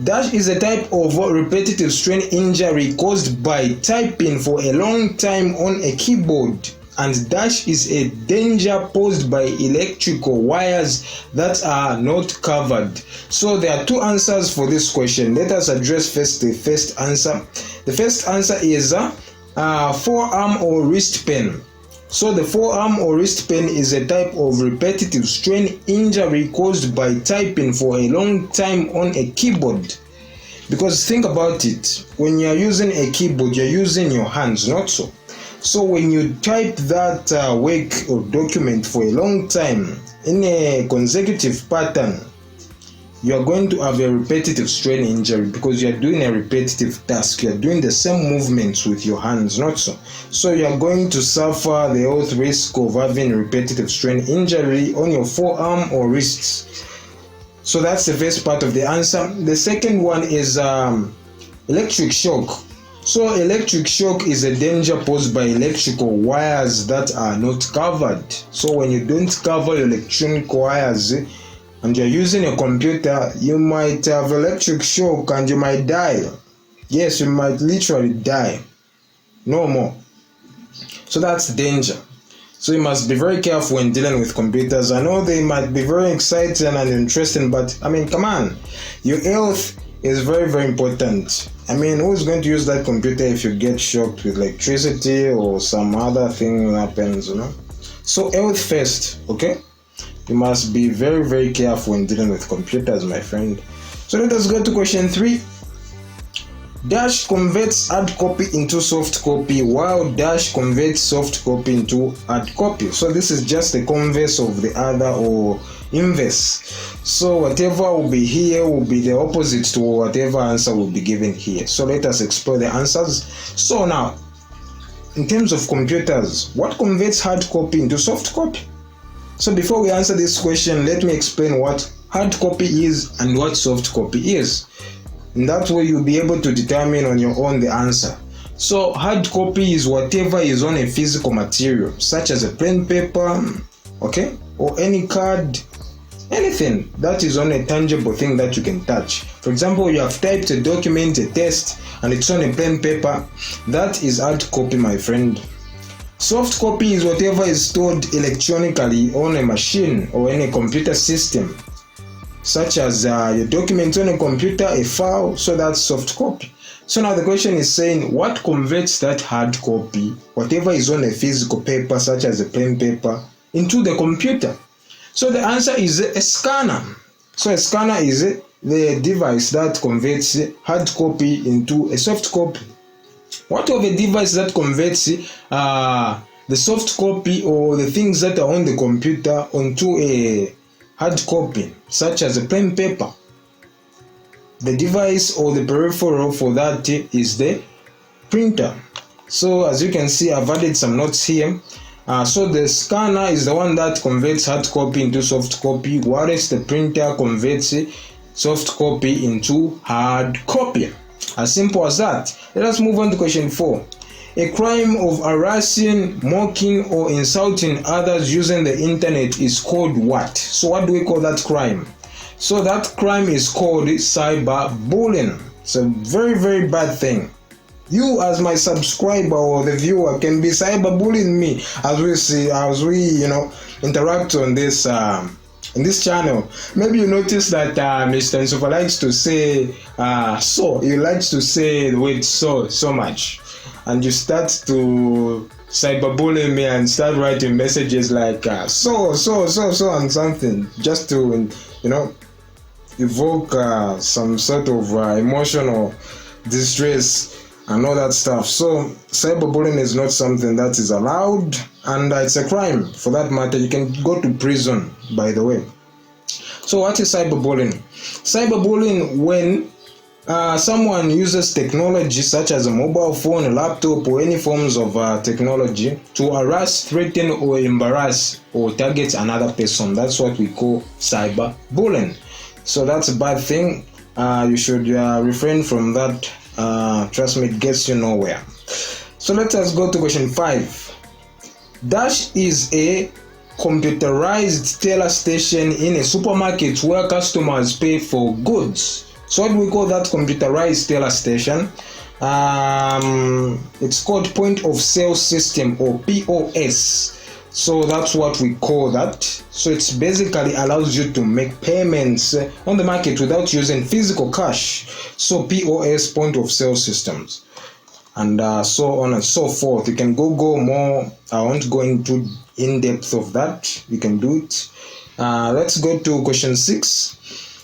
Dash is a type of repetitive strain injury caused by typing for a long time on a keyboard. And dash is a danger posed by electrical wires that are not covered. So there are two answers for this question. Let us address first the first answer. The first answer is forearm or wrist pain. So the forearm or wrist pain is a type of repetitive strain injury caused by typing for a long time on a keyboard. Because think about it, when you are using a keyboard, you're using your hands, not so. So when you type that work or document for a long time in a consecutive pattern, you are going to have a repetitive strain injury because you are doing a repetitive task. You are doing the same movements with your hands, not so. So you are going to suffer the health risk of having repetitive strain injury on your forearm or wrists. So that's the first part of the answer. The second one is electric shock. So electric shock is a danger posed by electrical wires that are not covered. So when you don't cover electronic wires and you're using a computer, you might have electric shock and you might die. Yes, you might literally die. No more. So that's danger. So you must be very careful when dealing with computers. I know they might be very exciting and interesting, but I mean, come on. Your health is very, very important. I mean, who's going to use that computer if you get shocked with electricity or some other thing happens, you know? So health first, okay? You must be very, very careful when dealing with computers, my friend. So let us go to question 3. Dash converts hard copy into soft copy, while dash converts soft copy into hard copy. So this is just the converse of the other, or inverse. So whatever will be here will be the opposite to whatever answer will be given here. So let us explore the answers. So now, in terms of computers, what converts hard copy into soft copy? So before we answer this question, let me explain what hard copy is and what soft copy is. In that way, you'll be able to determine on your own the answer. So hard copy is whatever is on a physical material, such as a pen, paper, okay, or any card, anything that is on a tangible thing that you can touch. For example, you have typed a document, a test, and it's on a plain paper. That is hard copy, my friend. Soft copy is whatever is stored electronically on a machine or in a computer system, such as your documents on a computer, a file, so that's soft copy. So now the question is saying, what converts that hard copy, whatever is on a physical paper, such as a plain paper, into the computer? So the answer is a scanner. So a scanner is the device that converts hard copy into a soft copy. What of a device that converts the soft copy or the things that are on the computer onto a hard copy, such as a plain paper? The device or the peripheral for that is the printer. So as you can see, I've added some notes here. So the scanner is the one that converts hard copy into soft copy, whereas the printer converts soft copy into hard copy. As simple as that. Let us move on to question 4. A crime of harassing, mocking, or insulting others using the internet is called what? So what do we call that crime? So that crime is called cyberbullying. It's a very, very bad thing. You as my subscriber or the viewer can be cyberbullying me as we interact on this in this channel. Maybe you notice that Mr. Nsofa likes to say he likes to say the word so much, and you start to cyberbully me and start writing messages like so and something, just to evoke some sort of emotional distress and all that stuff. So cyberbullying is not something that is allowed, and it's a crime for that matter. You can go to prison, by the way. So what is cyberbullying? Cyberbullying when someone uses technology such as a mobile phone, a laptop, or any forms of technology to harass, threaten, or embarrass or target another person. That's what we call cyberbullying. So that's a bad thing. You should refrain from that. Trust me, it gets you nowhere. So let us go to question 5. Dash is a computerized teller station in a supermarket where customers pay for goods. So what do we call that computerized teller station? It's called point of sale system, or POS. So that's what we call that. So it's basically allows you to make payments on the market without using physical cash. So POS, point of sale systems, and so on and so forth. You can go more. I won't go into in depth of that. You can do it. Let's go to question 6.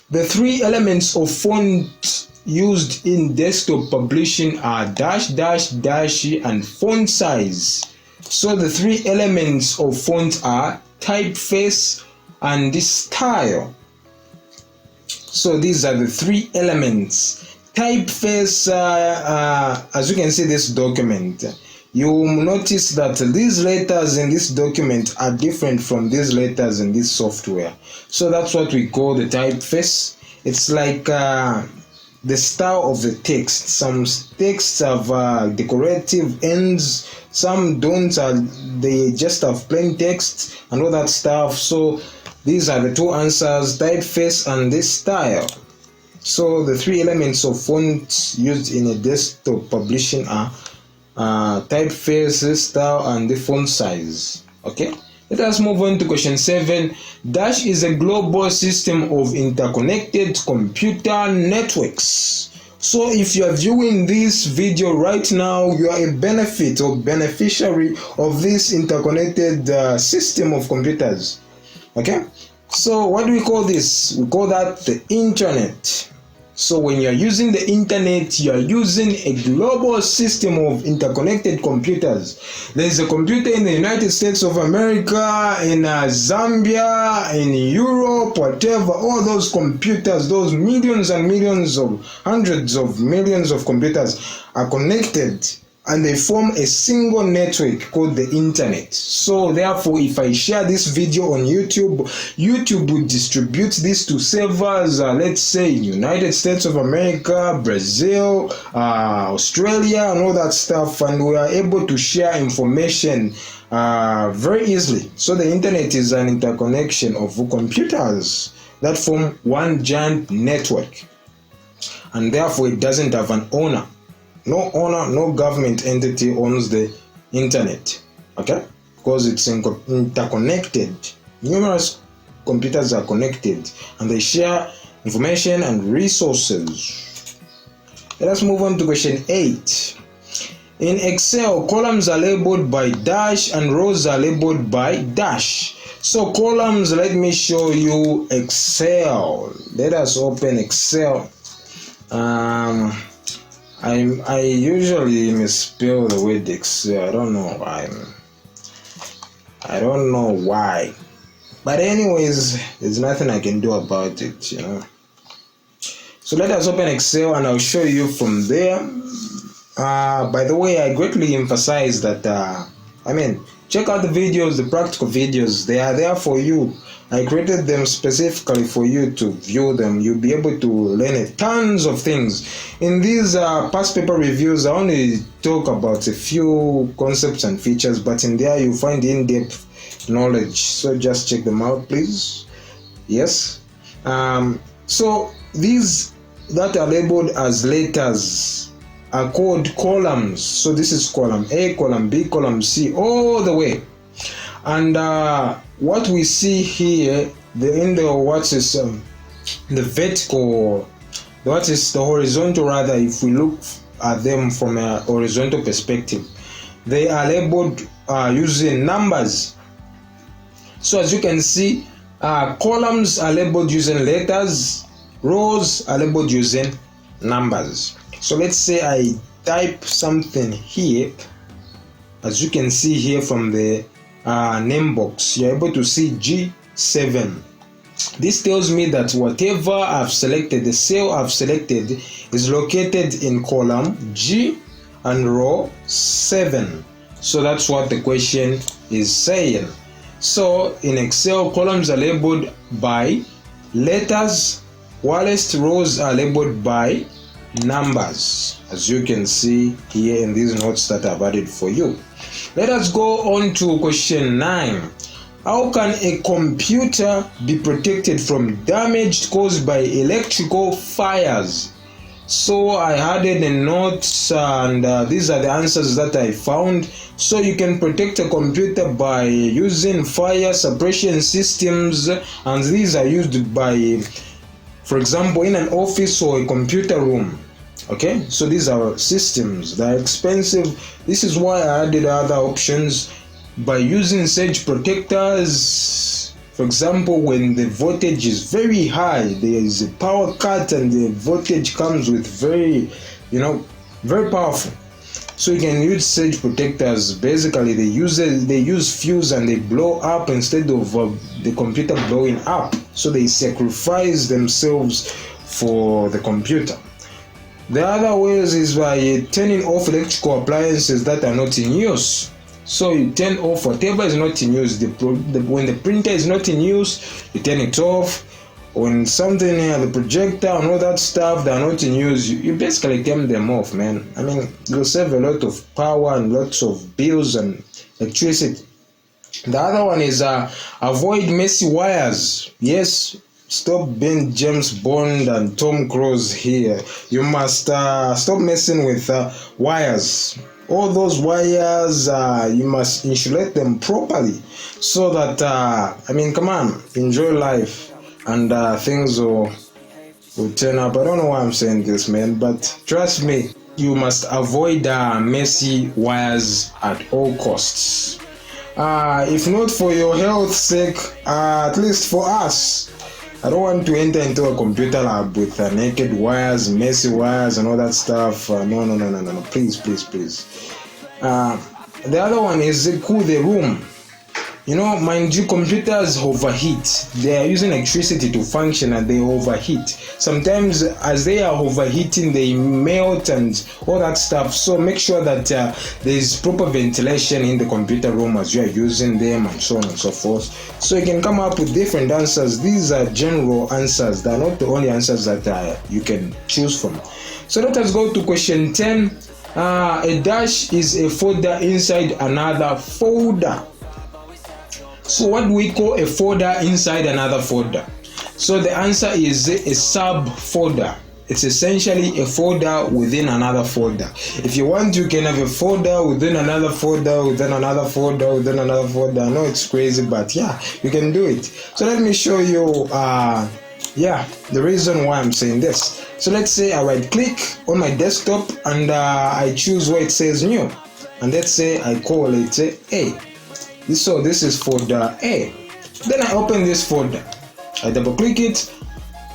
The 3 elements of font used in desktop publishing are dash, and font size. So the 3 elements of font are typeface and style. So these are the 3 elements. Typeface, as you can see this document, you will notice that these letters in this document are different from these letters in this software. So that's what we call the typeface. It's like the style of the text. Some texts have decorative ends, some don't. They just have plain text and all that stuff. So these are the 2 answers: typeface and this style. So the 3 elements of font used in a desktop publishing are typeface, style, and the font size. Okay, let us move on to question 7. Dash is a global system of interconnected computer networks. So if you are viewing this video right now, you are a benefit or beneficiary of this interconnected system of computers. Okay, so what do we call this? We call that the intranet. So when you are using the internet, you are using a global system of interconnected computers. There is a computer in the United States of America, in Zambia, in Europe, whatever. All those computers, those millions and millions of hundreds of millions of computers are connected, and they form a single network called the internet. So therefore, if I share this video on YouTube, YouTube will distribute this to servers, let's say in United States of America, Brazil, Australia, and all that stuff, and we are able to share information very easily. So the internet is an interconnection of computers. that form one giant network, and therefore it doesn't have an owner. No owner, no government entity owns the internet, okay? Because it's interconnected. Numerous computers are connected and they share information and resources. Let us move on to question 8. In Excel, columns are labeled by dash and rows are labeled by dash. So columns, let me show you Excel. Let us open Excel. I usually misspell the word Excel. I don't know why. But anyways, there's nothing I can do about it, you know. So let us open Excel and I'll show you from there. By the way, I greatly emphasize that, check out the videos, the practical videos. They are there for you. I created them specifically for you to view them. You'll be able to learn tons of things. In these past paper reviews, I only talk about a few concepts and features, but in there you find in-depth knowledge. So just check them out, please. Yes. So these that are labeled as letters are called columns. So this is column A, column B, column C, all the way. And what we see here, the horizontal rather, if we look at them from a horizontal perspective, they are labeled using numbers. So as you can see, columns are labeled using letters, rows are labeled using numbers. So let's say I type something here. As you can see here from the name box, you're able to see G7. This tells me that whatever I've selected, the cell I've selected, is located in column G and row 7. So that's what the question is saying. So in Excel, columns are labeled by letters, whilst rows are labeled by numbers, as you can see here in these notes that I've added for you. Let us go on to question 9. How can a computer be protected from damage caused by electrical fires? So I added the notes and these are the answers that I found. So you can protect a computer by using fire suppression systems, and these are used by, for example, in an office or a computer room. Okay, so these are systems that are expensive. This is why I added other options by using surge protectors. For example, when the voltage is very high, there is a power cut and the voltage comes with very powerful. So you can use surge protectors. Basically, they use fuse and they blow up instead of the computer blowing up. So they sacrifice themselves for the computer. The other ways is by turning off electrical appliances that are not in use. So you turn off whatever is not in use. When the printer is not in use, you turn it off. When something here, the projector and all that stuff that are not in use, you basically turn them off, man. I mean, you'll save a lot of power and lots of bills and electricity. The other one is avoid messy wires. Yes. Stop being James Bond and Tom Cruise here. You must stop messing with wires. All those wires, you must insulate them properly so that, come on, enjoy life and things will turn up. I don't know why I'm saying this, man, but trust me, you must avoid messy wires at all costs. If not for your health's sake, at least for us. I don't want to enter into a computer lab with naked wires, messy wires, and all that stuff. No. Please. The other one is cool the room. Mind you, computers overheat. They are using electricity to function and they overheat. Sometimes as they are overheating, they melt and all that stuff. So make sure that there is proper ventilation in the computer room as you are using them and so on and so forth. So you can come up with different answers. These are general answers. They are not the only answers that you can choose from. So let us go to question 10. A dash is a folder inside another folder. So what do we call a folder inside another folder? So the answer is a subfolder. It's essentially a folder within another folder. If you want, you can have a folder within another folder, within another folder, within another folder. I know it's crazy, but yeah, you can do it. So let me show you the reason why I'm saying this. So let's say I right click on my desktop and I choose where it says new, and let's say I call it A. So this is folder A. Then I open this folder, I double click it,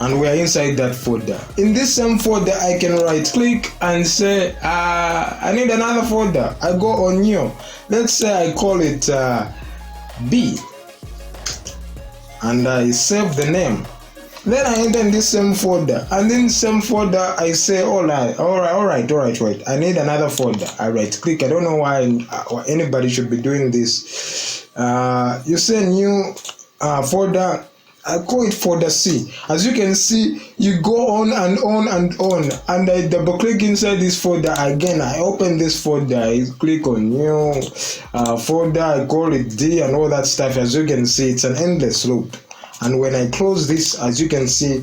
and we are inside that folder. In this same folder, I can right click and say I need another folder. I go on new. Let's say I call it B, and I save the name. Then I enter in this same folder, and in the same folder I say all right. I need another folder. I right click. I don't know why anybody should be doing this. You say new folder. I call it folder C. As you can see, you go on and on and on, and I double click inside this folder again. I open this folder, I click on new folder, I call it D and all that stuff. As you can see, it's an endless loop. And when I close this, as you can see,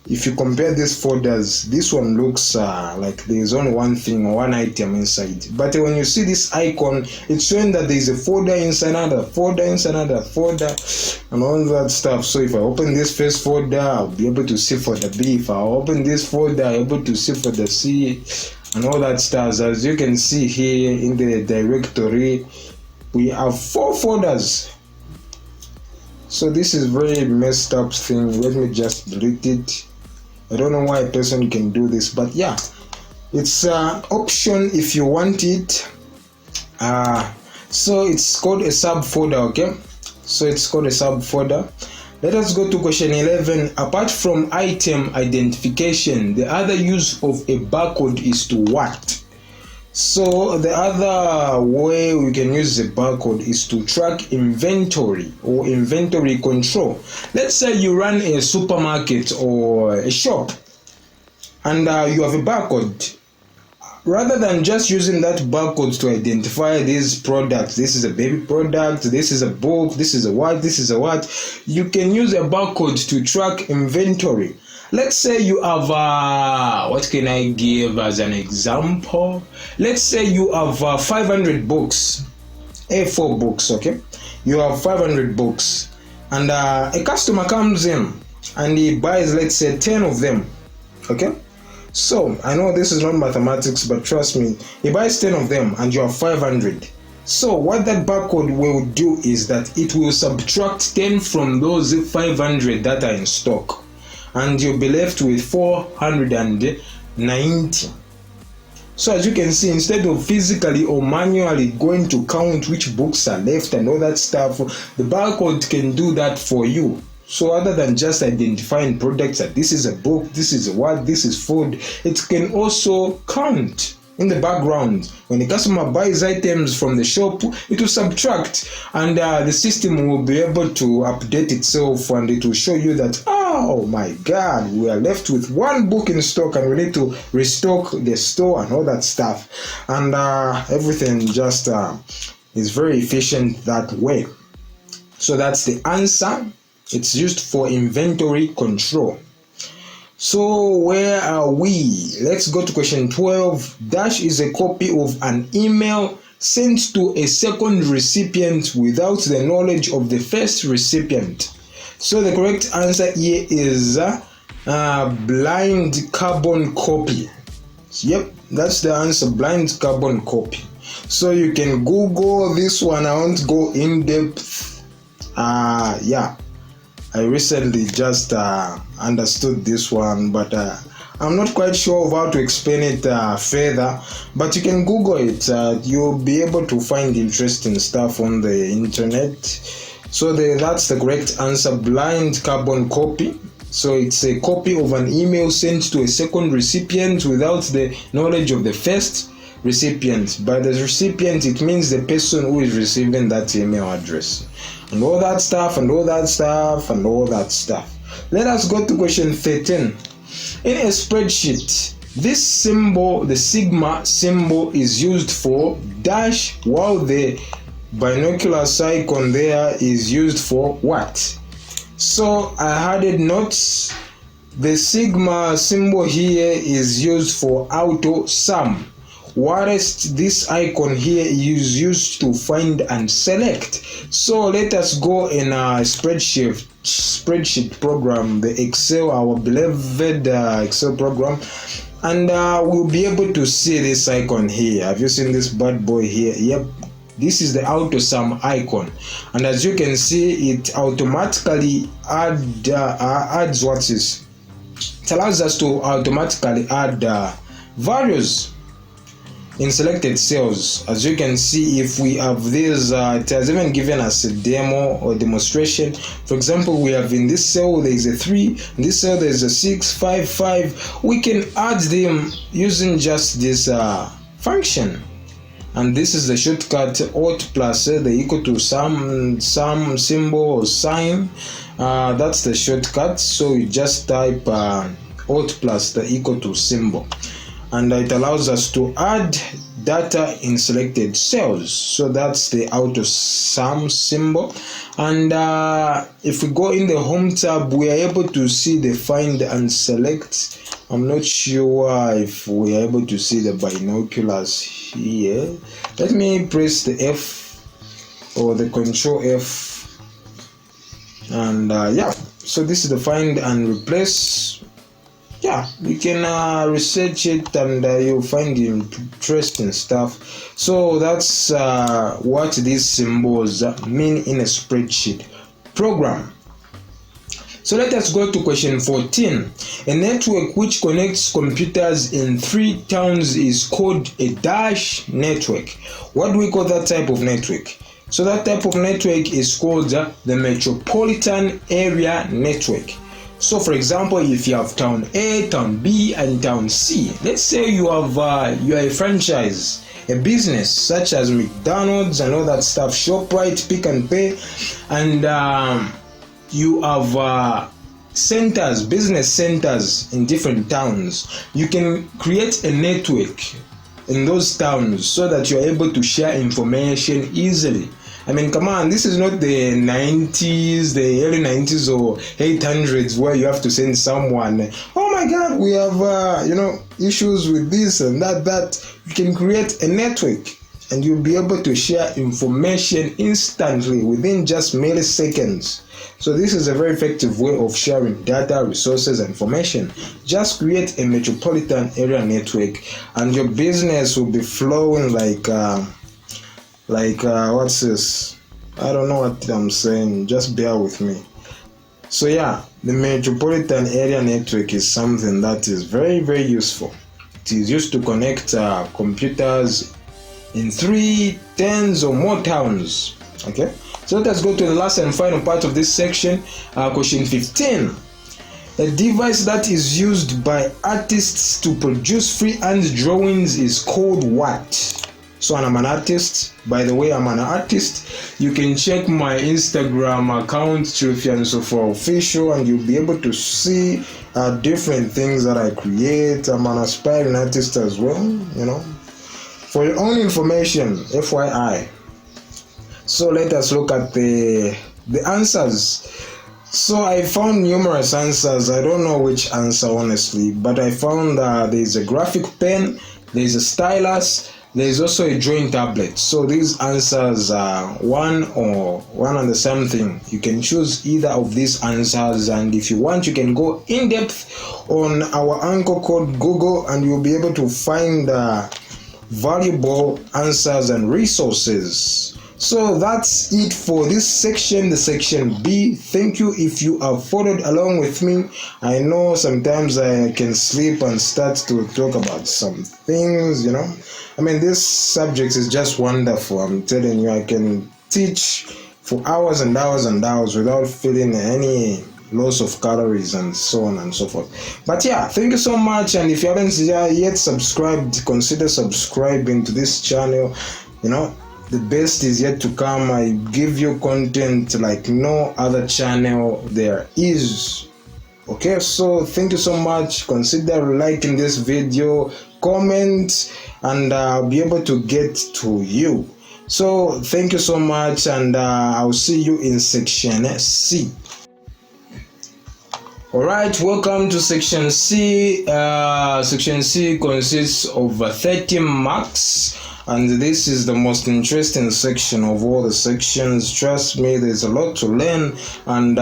if you compare these folders, this one looks like there's only one thing or one item inside. But when you see this icon, it's showing that there's a folder inside another folder inside another folder and all that stuff. So if I open this first folder, I'll be able to see folder B. If I open this folder, I'll be able to see folder C and all that stuff. As you can see here in the directory, we have 4 folders. So this is very messed up thing. Let me just delete it. I don't know why a person can do this, but yeah, it's an option if you want it. So it's called a subfolder, okay? So it's called a subfolder. Let us go to question 11. Apart from item identification, the other use of a barcode is to what? So the other way we can use the barcode is to track inventory or inventory control. Let's say you run a supermarket or a shop and you have a barcode. Rather than just using that barcode to identify these products, this is a baby product, this is a book, this is a what, you can use a barcode to track inventory. Let's say you have, what can I give as an example? Let's say you have 500 books, A4 books, okay? You have 500 books, and a customer comes in and he buys, let's say, 10 of them, okay? So, I know this is not mathematics, but trust me, he buys 10 of them and you have 500. So, what that barcode will do is that it will subtract 10 from those 500 that are in stock, and you'll be left with 490. So as you can see, instead of physically or manually going to count which books are left and all that stuff, the barcode can do that for you. So other than just identifying products that this is a book, this is what, this is food, it can also count in the background. When the customer buys items from the shop, it will subtract, and the system will be able to update itself, and it will show you that, oh my god, we are left with 1 book in stock and we need to restock the store and all that stuff. And everything just is very efficient that way. So that's the answer. It's used for inventory control. So where are we? Let's go to question 12. Dash is a copy of an email sent to a second recipient without the knowledge of the first recipient. So the correct answer here is blind carbon copy. Yep, that's the answer, blind carbon copy. So you can Google this one. I won't go in depth. Yeah. I recently just understood this one, but I'm not quite sure of how to explain it further. But you can Google it. You'll be able to find interesting stuff on the internet. So that's the correct answer, blind carbon copy. So it's a copy of an email sent to a second recipient without the knowledge of the first recipient. By the recipient, it means the person who is receiving that email address. And all that stuff, and all that stuff, and all that stuff. Let us go to question 13. In a spreadsheet, this symbol, the sigma symbol, is used for dash, while the binocular icon there is used for what? So I added notes. The sigma symbol here is used for auto sum, whilst this icon here is used to find and select. So let us go in a spreadsheet program, the Excel, our beloved Excel program, and we'll be able to see this icon here. Have you seen this bad boy here? Yep, this is the auto sum icon, and as you can see, it automatically adds what is. It allows us to automatically add values in selected cells. As you can see, if we have this, it has even given us a demo or demonstration. For example, we have in this cell there is a 3, in this cell there is a 6, 5, 5. We can add them using just this function. And this is the shortcut alt plus the equal to some symbol or sign. That's the shortcut. So you just type alt plus the equal to symbol, and it allows us to add data in selected cells. So that's the auto sum symbol. And if we go in the home tab, we are able to see the find and select. I'm not sure if we are able to see the binoculars here. Let me press the F or the Control F, and yeah, so this is the find and replace. Yeah, you can research it, and you'll find interesting stuff. So that's what these symbols mean in a spreadsheet program. So let us go to question 14. A network which connects computers in 3 towns is called a dash network. What do we call that type of network? So that type of network is called the metropolitan area network. So for example, if you have town A, town B, and town C, let's say you are a franchise, a business such as McDonald's and all that stuff, ShopRite, Pick and Pay, and you have business centers in different towns. You can create a network in those towns so that you're able to share information easily. I mean, come on, this is not the 90s, the early 90s or 800s where you have to send someone, oh my God, we have, issues with this and that. You can create a network and you'll be able to share information instantly within just milliseconds. So this is a very effective way of sharing data, resources, and information. Just create a metropolitan area network and your business will be flowing like what's this? I don't know what I'm saying, just bear with me. So yeah, the metropolitan area network is something that is very, very useful. It is used to connect computers in 3, 10 or more towns. Okay, so let us go to the last and final part of this section, question 15. A device that is used by artists to produce freehand drawings is called what? So I'm an artist. By the way, I'm an artist. You can check my Instagram account, Chilfiansofa Official, and you'll be able to see different things that I create. I'm an aspiring artist as well, For your own information, FYI. So let us look at the answers. So I found numerous answers. I don't know which answer honestly, but I found there's a graphic pen, there's a stylus, there's also a drawing tablet. So these answers are one and the same thing. You can choose either of these answers, and if you want, you can go in depth on our anchor called Google, and you'll be able to find valuable answers and resources. So that's it for this section, the section B. Thank you if you have followed along with me. I know sometimes I can sleep and start to talk about some things, I mean, this subject is just wonderful. I'm telling you, I can teach for hours and hours and hours without feeling any loss of calories and so on and so forth. But yeah, thank you so much. And if you haven't yet subscribed, consider subscribing to this channel. The best is yet to come. I give you content like no other channel there is. Okay, so thank you so much. Consider liking this video, comment, and I'll be able to get to you. So thank you so much, and I'll see you in section C. Alright, welcome to section C. Section C consists of 30 marks, and this is the most interesting section of all the sections. Trust me, there's a lot to learn, and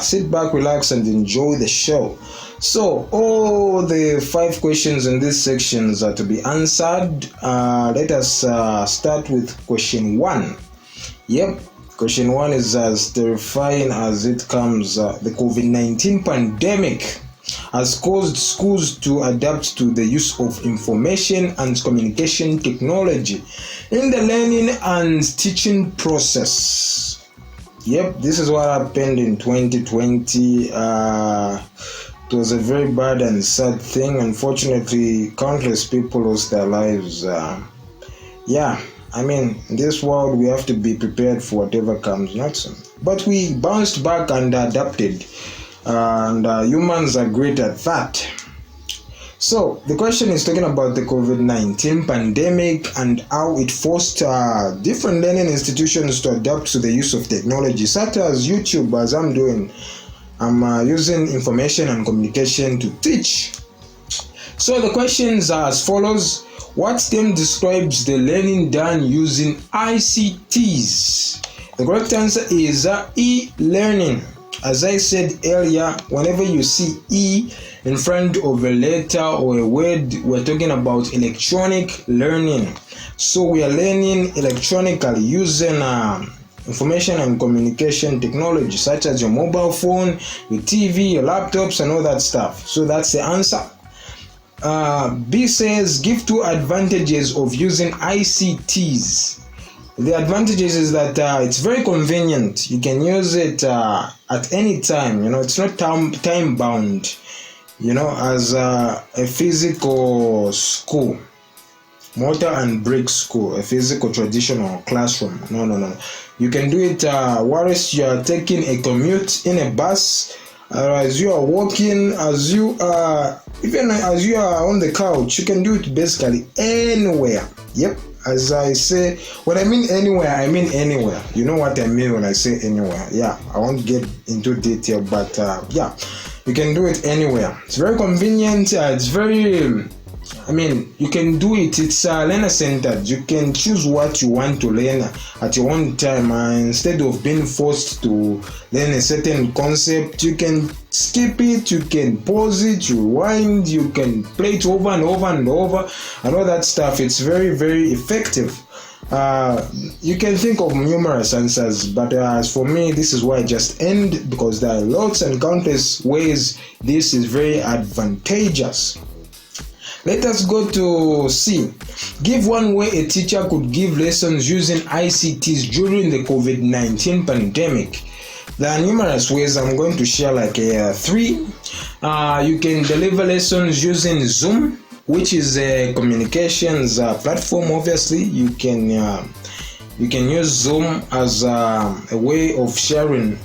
sit back, relax, and enjoy the show. So all the 5 questions in these sections are to be answered. Let us start with question 1. Yep. Question 1 is as terrifying as it comes. The COVID-19 pandemic has caused schools to adapt to the use of information and communication technology in the learning and teaching process. Yep, this is what happened in 2020. It was a very bad and sad thing. Unfortunately, countless people lost their lives. In this world, we have to be prepared for whatever comes next. But we bounced back and adapted, and humans are great at that. So the question is talking about the COVID-19 pandemic and how it forced different learning institutions to adapt to the use of technology, such as YouTube, as I'm doing. I'm using information and communication to teach. So the questions are as follows. What term describes the learning done using ICTs? The correct answer is e-learning. As I said earlier, whenever you see E in front of a letter or a word, we're talking about electronic learning. So we are learning electronically using information and communication technology, such as your mobile phone, your TV, your laptops, and all that stuff. So that's the answer. B says, give 2 advantages of using ICTs. The advantages is that it's very convenient. You can use it at any time. It's not time bound. As a physical school, mortar and brick school, a physical traditional classroom. No. You can do it whilst you are taking a commute in a bus. As you are walking, as you are on the couch, you can do it basically anywhere. Yep, as I say, when I mean anywhere, I mean anywhere. You know what I mean when I say anywhere. Yeah, I won't get into detail, but you can do it anywhere. It's very convenient. You can do it. It's learner centered. You can choose what you want to learn at your own time. Instead of being forced to learn a certain concept, you can skip it, you can pause it, you rewind, you can play it over and over and over, and all that stuff. It's very, very effective. You can think of numerous answers, but as for me, this is why I just end, because there are lots and countless ways this is very advantageous. Let us go to C. Give one way a teacher could give lessons using ICTs during the COVID-19 pandemic. There are numerous ways. I'm going to share 3. You can deliver lessons using Zoom, which is a communications platform. Obviously, you can use Zoom as a way of sharing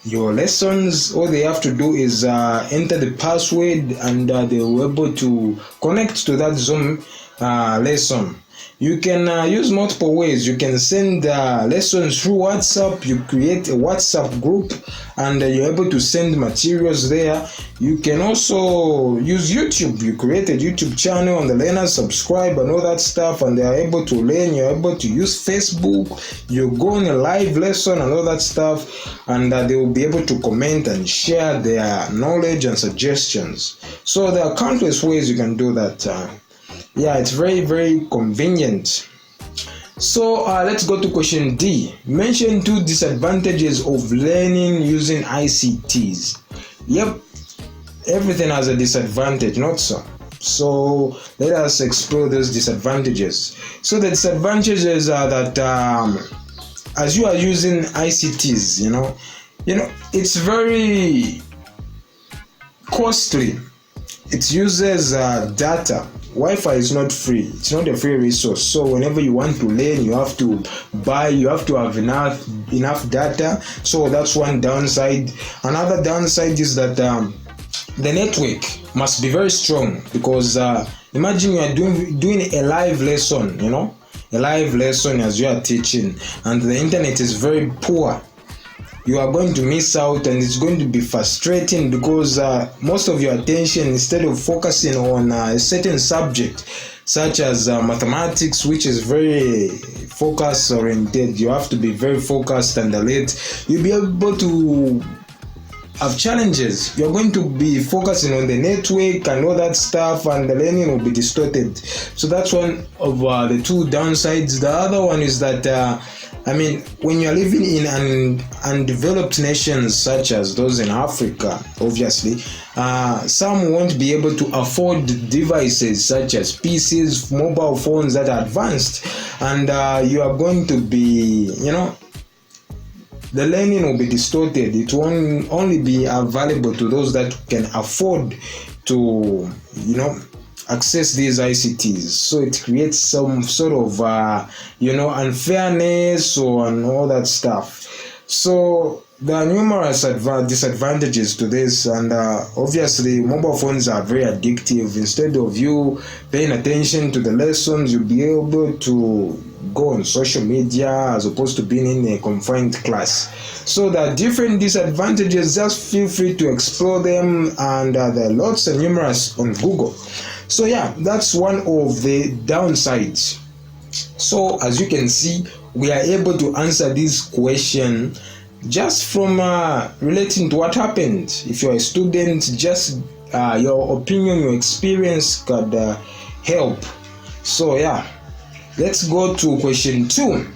your lessons. All they have to do is enter the password, and they will be able to connect to that Zoom lesson. You can use multiple ways. You can send lessons through WhatsApp. You create a WhatsApp group, and you're able to send materials there. You can also use YouTube. You create a YouTube channel, and the learners subscribe and all that stuff, and they are able to learn. You're able to use Facebook. You go on a live lesson and all that stuff, and they will be able to comment and share their knowledge and suggestions. So there are countless ways you can do that. It's very, very convenient. So let's go to question D. Mention 2 disadvantages of learning using ICTs. Yep, everything has a disadvantage, not so. So let us explore those disadvantages. So the disadvantages are that as you are using ICTs, it's very costly. It uses data. Wi-Fi is not free. It's not a free resource. So whenever you want to learn, you have to have enough data. So that's one downside. Another downside is that the network must be very strong, because imagine you are doing a live lesson, a live lesson as you are teaching, and the internet is very poor. you are going to miss out, and it's going to be frustrating because most of your attention, instead of focusing on a certain subject such as mathematics, which is very focus oriented, you have to be very focused and alert, you'll be able to have challenges. You're going to be focusing on the network and all that stuff, and the learning will be distorted. So that's one of the two downsides. The other one is that when you're living in undeveloped nations such as those in Africa, obviously, some won't be able to afford devices such as PCs, mobile phones that are advanced, and you are going to be, the learning will be distorted. It won't only be available to those that can afford to, access these ICTs. So it creates some sort of, unfairness and all that stuff. So there are numerous disadvantages to this, and obviously mobile phones are very addictive. Instead of you paying attention to the lessons, you'll be able to go on social media as opposed to being in a confined class. So there are different disadvantages. Just feel free to explore them, and there are lots and numerous on Google. So yeah, that's one of the downsides. So as you can see, we are able to answer this question just from relating to what happened. If you're a student, just your opinion, your experience could help. So yeah, let's go to question 2.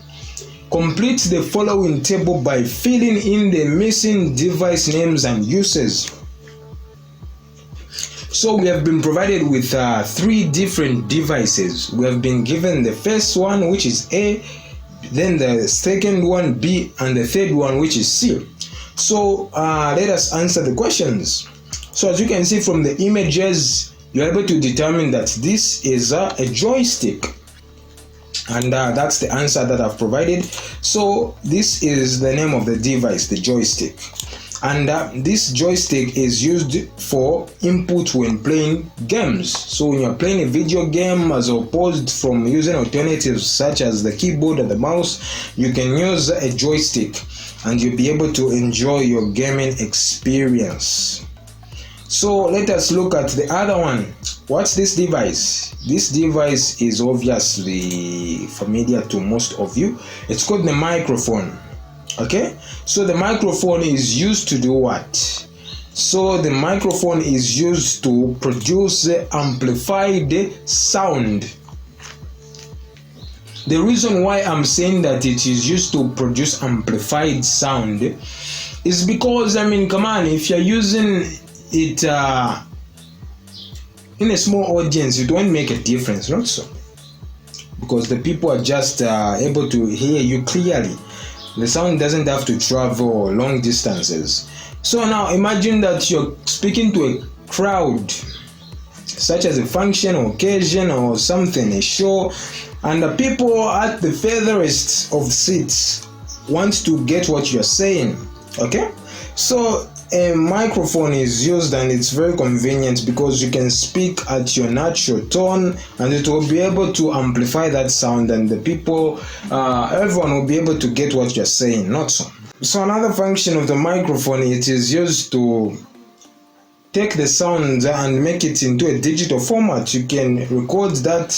Complete the following table by filling in the missing device names and uses. So we have been provided with 3 different devices. We have been given the first one, which is A, then the second one B, and the third one, which is C. So let us answer the questions. So as you can see from the images, you're able to determine that this is a joystick, and that's the answer that I've provided. So this is the name of the device, the joystick, and this joystick is used for input when playing games. So when you're playing a video game, as opposed from using alternatives such as the keyboard or the mouse, you can use a joystick and you'll be able to enjoy your gaming experience. So let us look at the other one. What's this device? This device is obviously familiar to most of you. It's called the microphone. Okay, so the microphone is used to do what? So the microphone is used to produce amplified sound. The reason why I'm saying that it is used to produce amplified sound is because, if you're using it in a small audience, it won't make a difference, not so? Because the people are just able to hear you clearly. The sound doesn't have to travel long distances. So now imagine that you're speaking to a crowd, such as a function or occasion or something, a show, and the people at the furthest of seats want to get what you're saying. Okay? So a microphone is used, and it's very convenient because you can speak at your natural tone and it will be able to amplify that sound, and the people, everyone will be able to get what you're saying, not so. So another function of the microphone, it is used to take the sound and make it into a digital format. You can record that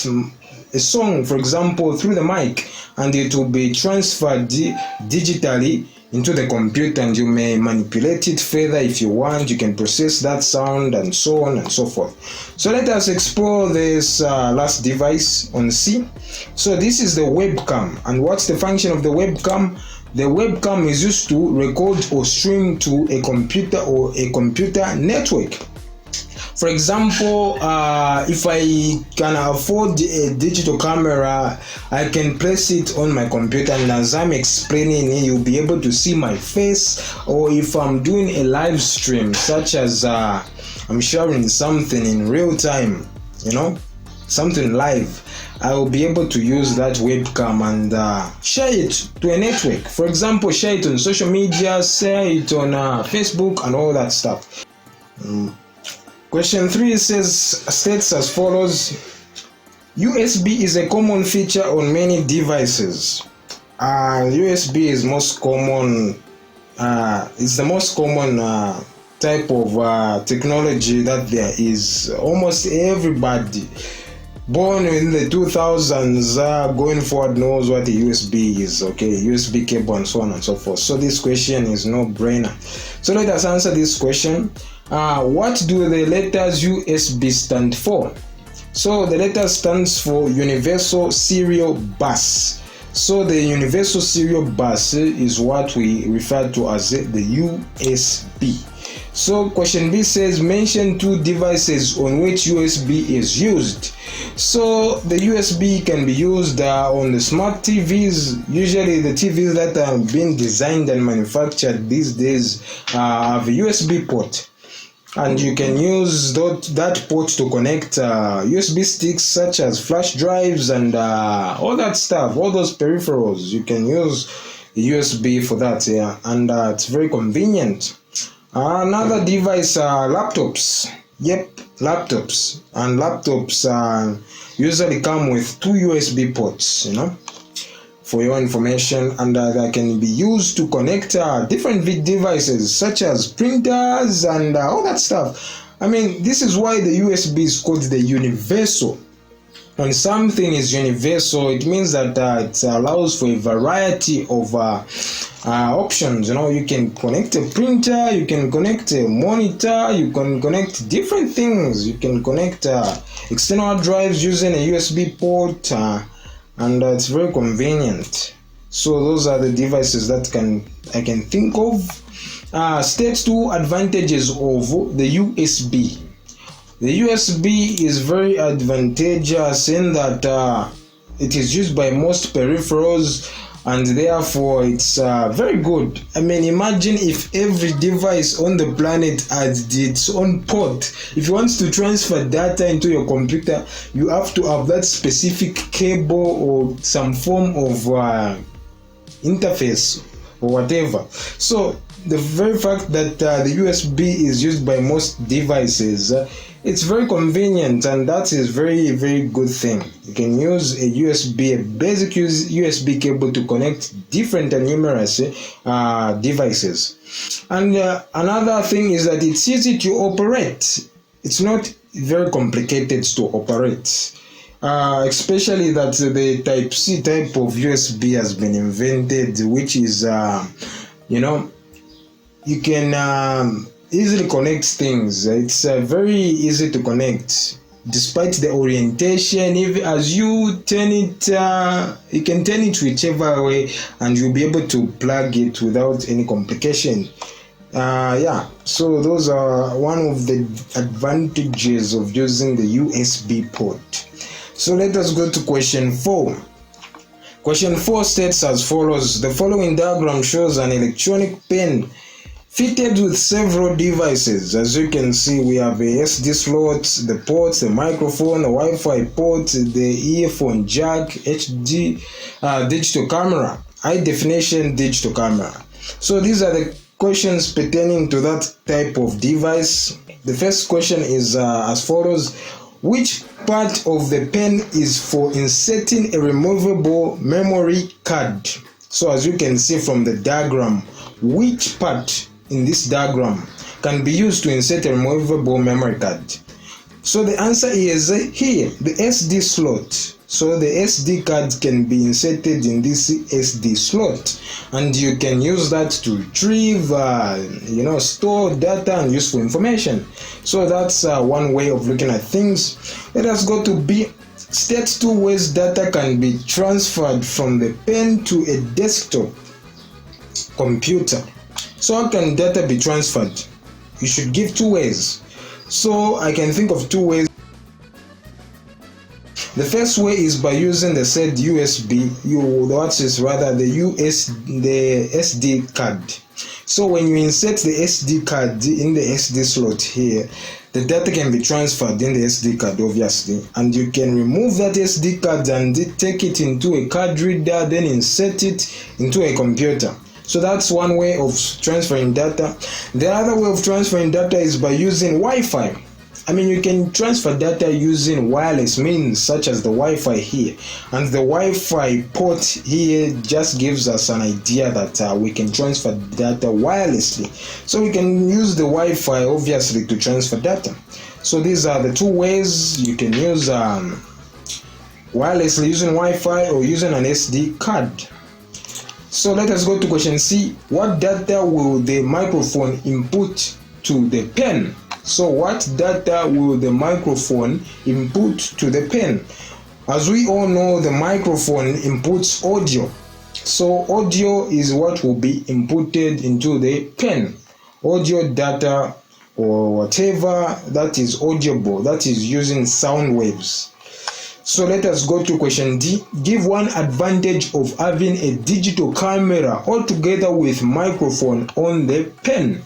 a song, for example, through the mic, and it will be transferred digitally into the computer, and you may manipulate it further if you want. You can process that sound and so on and so forth. So let us explore this last device on C. So this is the webcam, and what's the function of the webcam? The webcam is used to record or stream to a computer or a computer network. For example, if I can afford a digital camera, I can place it on my computer, and as I'm explaining, you'll be able to see my face. Or if I'm doing a live stream, such as I'm sharing something in real time, something live, I will be able to use that webcam and share it to a network. For example, share it on social media, share it on Facebook and all that stuff. Question 3 states as follows: USB is a common feature on many devices. USB is most common It's the most common type of technology that there is. Almost everybody born in the 2000s going forward knows what a USB is, okay, USB cable and so on and so forth. So this question is no brainer. So let us answer this question. What do the letters USB stand for? So the letter stands for Universal Serial Bus. So the Universal Serial Bus is what we refer to as the USB. So question B says mention two devices on which USB is used. So the USB can be used on the smart TVs. Usually the TVs that are being designed and manufactured these days have a USB port. And you can use that port to connect USB sticks such as flash drives and all that stuff, all those peripherals. You can use USB for that, yeah, and it's very convenient. Another device are laptops. Yep, laptops. And laptops usually come with two USB ports, for your information, and they can be used to connect different devices such as printers and all that stuff. I mean, this is why the USB is called the universal. When something is universal, it means that it allows for a variety of options. You can connect a printer, you can connect a monitor, you can connect different things. You can connect external drives using a USB port, and it's very convenient. So those are the devices that I can think of. State two advantages of the USB. The USB is very advantageous in that it is used by most peripherals, and therefore it's very good. I mean, imagine if every device on the planet had its own port. If you want to transfer data into your computer, you have to have that specific cable or some form of interface or whatever. So the very fact that the USB is used by most devices, it's very convenient, and that is very, very good thing. You can use a basic USB cable to connect different and numerous devices. And another thing is that it's easy to operate. It's not very complicated to operate. Especially that the Type-C type of USB has been invented, which is, you can easily connect things. It's very easy to connect, despite the orientation. Even as you turn it, you can turn it whichever way, and you'll be able to plug it without any complication. So those are one of the advantages of using the USB port. So let us go to question 4. Question 4 states as follows. The following diagram shows an electronic pen fitted with several devices. As you can see, we have a SD slot, the ports, the microphone, the Wi-Fi port, the earphone jack, HD digital camera, high definition digital camera. So these are the questions pertaining to that type of device. The first question is as follows. Which part of the pen is for inserting a removable memory card? So as you can see from the diagram, which part in this diagram can be used to insert a removable memory card? So the answer is here, the SD slot. So the SD card can be inserted in this SD slot, and you can use that to retrieve, store data and useful information. So that's one way of looking at things. Let us go to B. State two ways data can be transferred from the pen to a desktop computer. So how can data be transferred? You should give two ways. So I can think of two ways. The first way is by using the said USB, the SD card. So when you insert the SD card in the SD slot here, the data can be transferred in the SD card, obviously, and you can remove that SD card and take it into a card reader, then insert it into a computer. So that's one way of transferring data. The other way of transferring data is by using Wi-Fi. you can transfer data using wireless means such as the Wi-Fi here, and the Wi-Fi port here just gives us an idea that we can transfer data wirelessly. So we can use the Wi-Fi obviously to transfer data. So these are the two ways you can use wirelessly, using Wi-Fi or using an SD card. So let us go to question C. What data will the microphone input to the pen? So what data will the microphone input to the pen? As we all know, the microphone inputs audio. So audio is what will be inputted into the pen. Audio data or whatever that is audible, that is using sound waves. So let us go to question D. Give one advantage of having a digital camera altogether with microphone on the pen.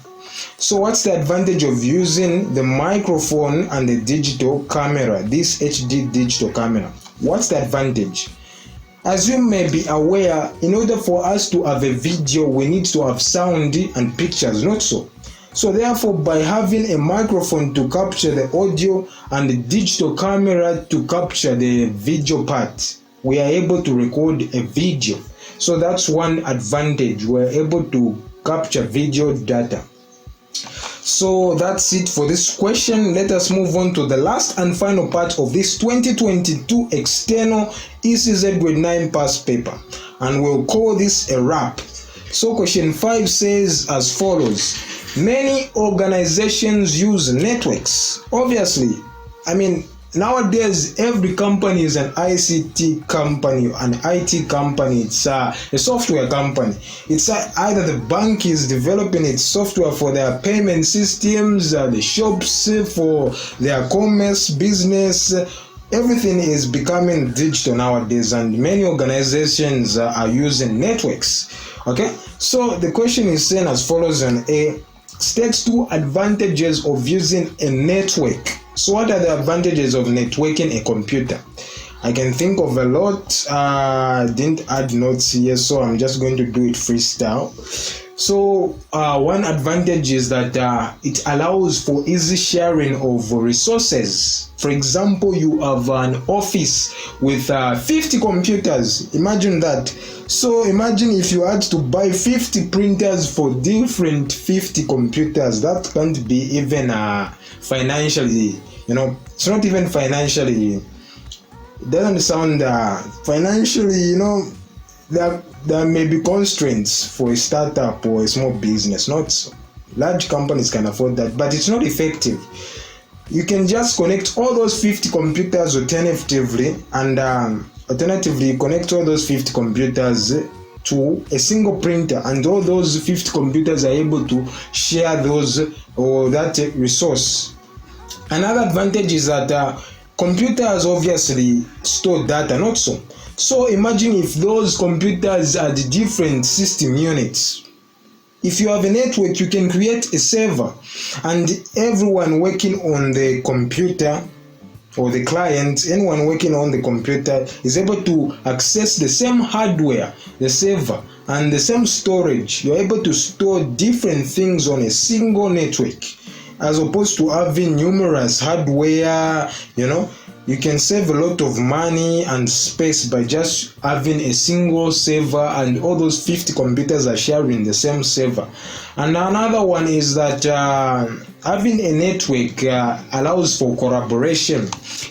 So what's the advantage of using the microphone and the digital camera, this HD digital camera? What's the advantage? As you may be aware, in order for us to have a video, we need to have sound and pictures, not so? So therefore, by having a microphone to capture the audio and the digital camera to capture the video part, we are able to record a video. So that's one advantage. We're able to capture video data. So that's it for this question. Let us move on to the last and final part of this 2022 external ECZ grade 9 past paper, and we'll call this a wrap. So question 5 says as follows. Many organizations use networks. Obviously, nowadays every company is an ICT company, an IT company. It's a software company. It's either the bank is developing its software for their payment systems, the shops for their commerce business. Everything is becoming digital nowadays, and many organizations are using networks. Okay, so the question is saying as follows on A. States 2 advantages of using a network. So what are the advantages of networking a computer? I can think of a lot. Didn't add notes here, so I'm just going to do it freestyle. So one advantage is that it allows for easy sharing of resources. For example, you have an office with 50 computers. Imagine that. So imagine if you had to buy 50 printers for different 50 computers. That can't be even financially, it's not even financially. It doesn't sound financially, there may be constraints for a startup or a small business. Not large companies can afford that, but it's not effective. You can just connect all those 50 computers alternatively, and alternatively connect all those 50 computers to a single printer, and all those 50 computers are able to share those or that resource. Another advantage is that computers obviously store data, not so. So imagine if those computers had different system units. If you have a network, you can create a server, and everyone working on the computer or the client, anyone working on the computer is able to access the same hardware, the server, and the same storage. You're able to store different things on a single network, as opposed to having numerous hardware. You can save a lot of money and space by just having a single server, and all those 50 computers are sharing the same server. And another one is that having a network allows for collaboration.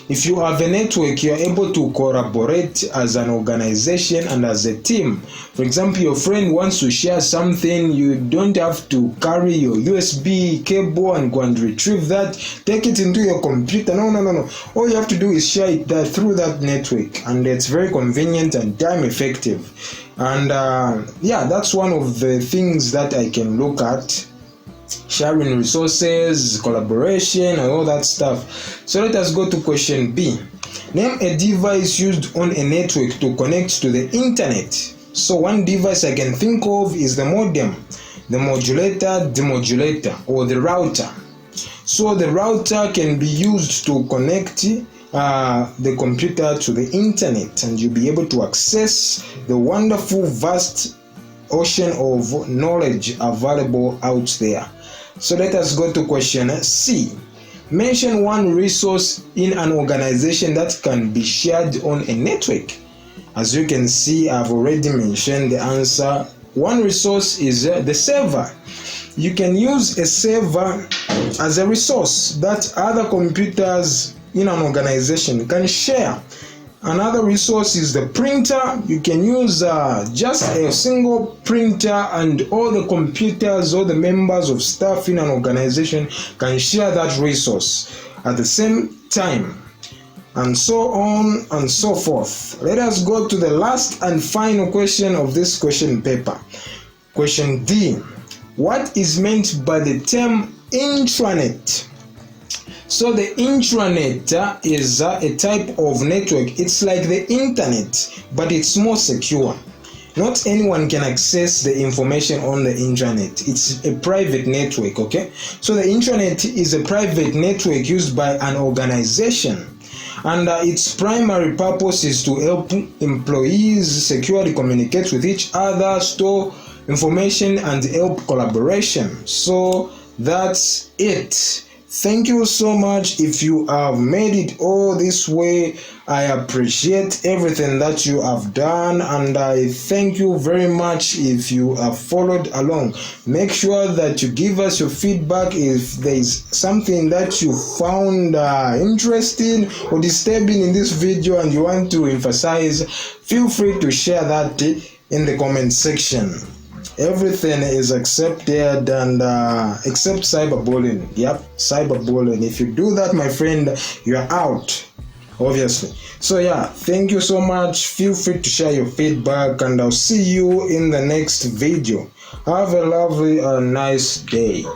If you have a network, you are able to collaborate as an organization and as a team. For example, your friend wants to share something, you don't have to carry your USB cable and go and retrieve that, take it into your computer. No. All you have to do is share it through that network, and it's very convenient and time effective. And that's one of the things that I can look at. Sharing resources, collaboration, and all that stuff. So let us go to question B. Name a device used on a network to connect to the internet. So one device I can think of is the modem, the modulator, demodulator, or the router. So the router can be used to connect the computer to the internet, and you'll be able to access the wonderful vast ocean of knowledge available out there. So let us go to question C. Mention one resource in an organization that can be shared on a network. As you can see, I've already mentioned the answer. One resource is the server. You can use a server as a resource that other computers in an organization can share. Another resource is the printer. You can use just a single printer, and all the computers, all the members of staff in an organization can share that resource at the same time, and so on and so forth. Let us go to the last and final question of this question paper. Question D. What is meant by the term intranet? So the intranet is a type of network. It's like the internet, but it's more secure. Not anyone can access the information on the intranet. It's a private network, okay? So the intranet is a private network used by an organization, and its primary purpose is to help employees securely communicate with each other, store information, and help collaboration. So that's it. Thank you so much. If you have made it all this way, I appreciate everything that you have done, and I thank you very much if you have followed along. Make sure that you give us your feedback. If there is something that you found interesting or disturbing in this video and you want to emphasize, feel free to share that in the comment section. Everything is accepted, and except cyberbullying. Yep, cyberbullying. If you do that, my friend, you're out, obviously. So yeah, thank you so much. Feel free to share your feedback, and I'll see you in the next video. Have a lovely and nice day.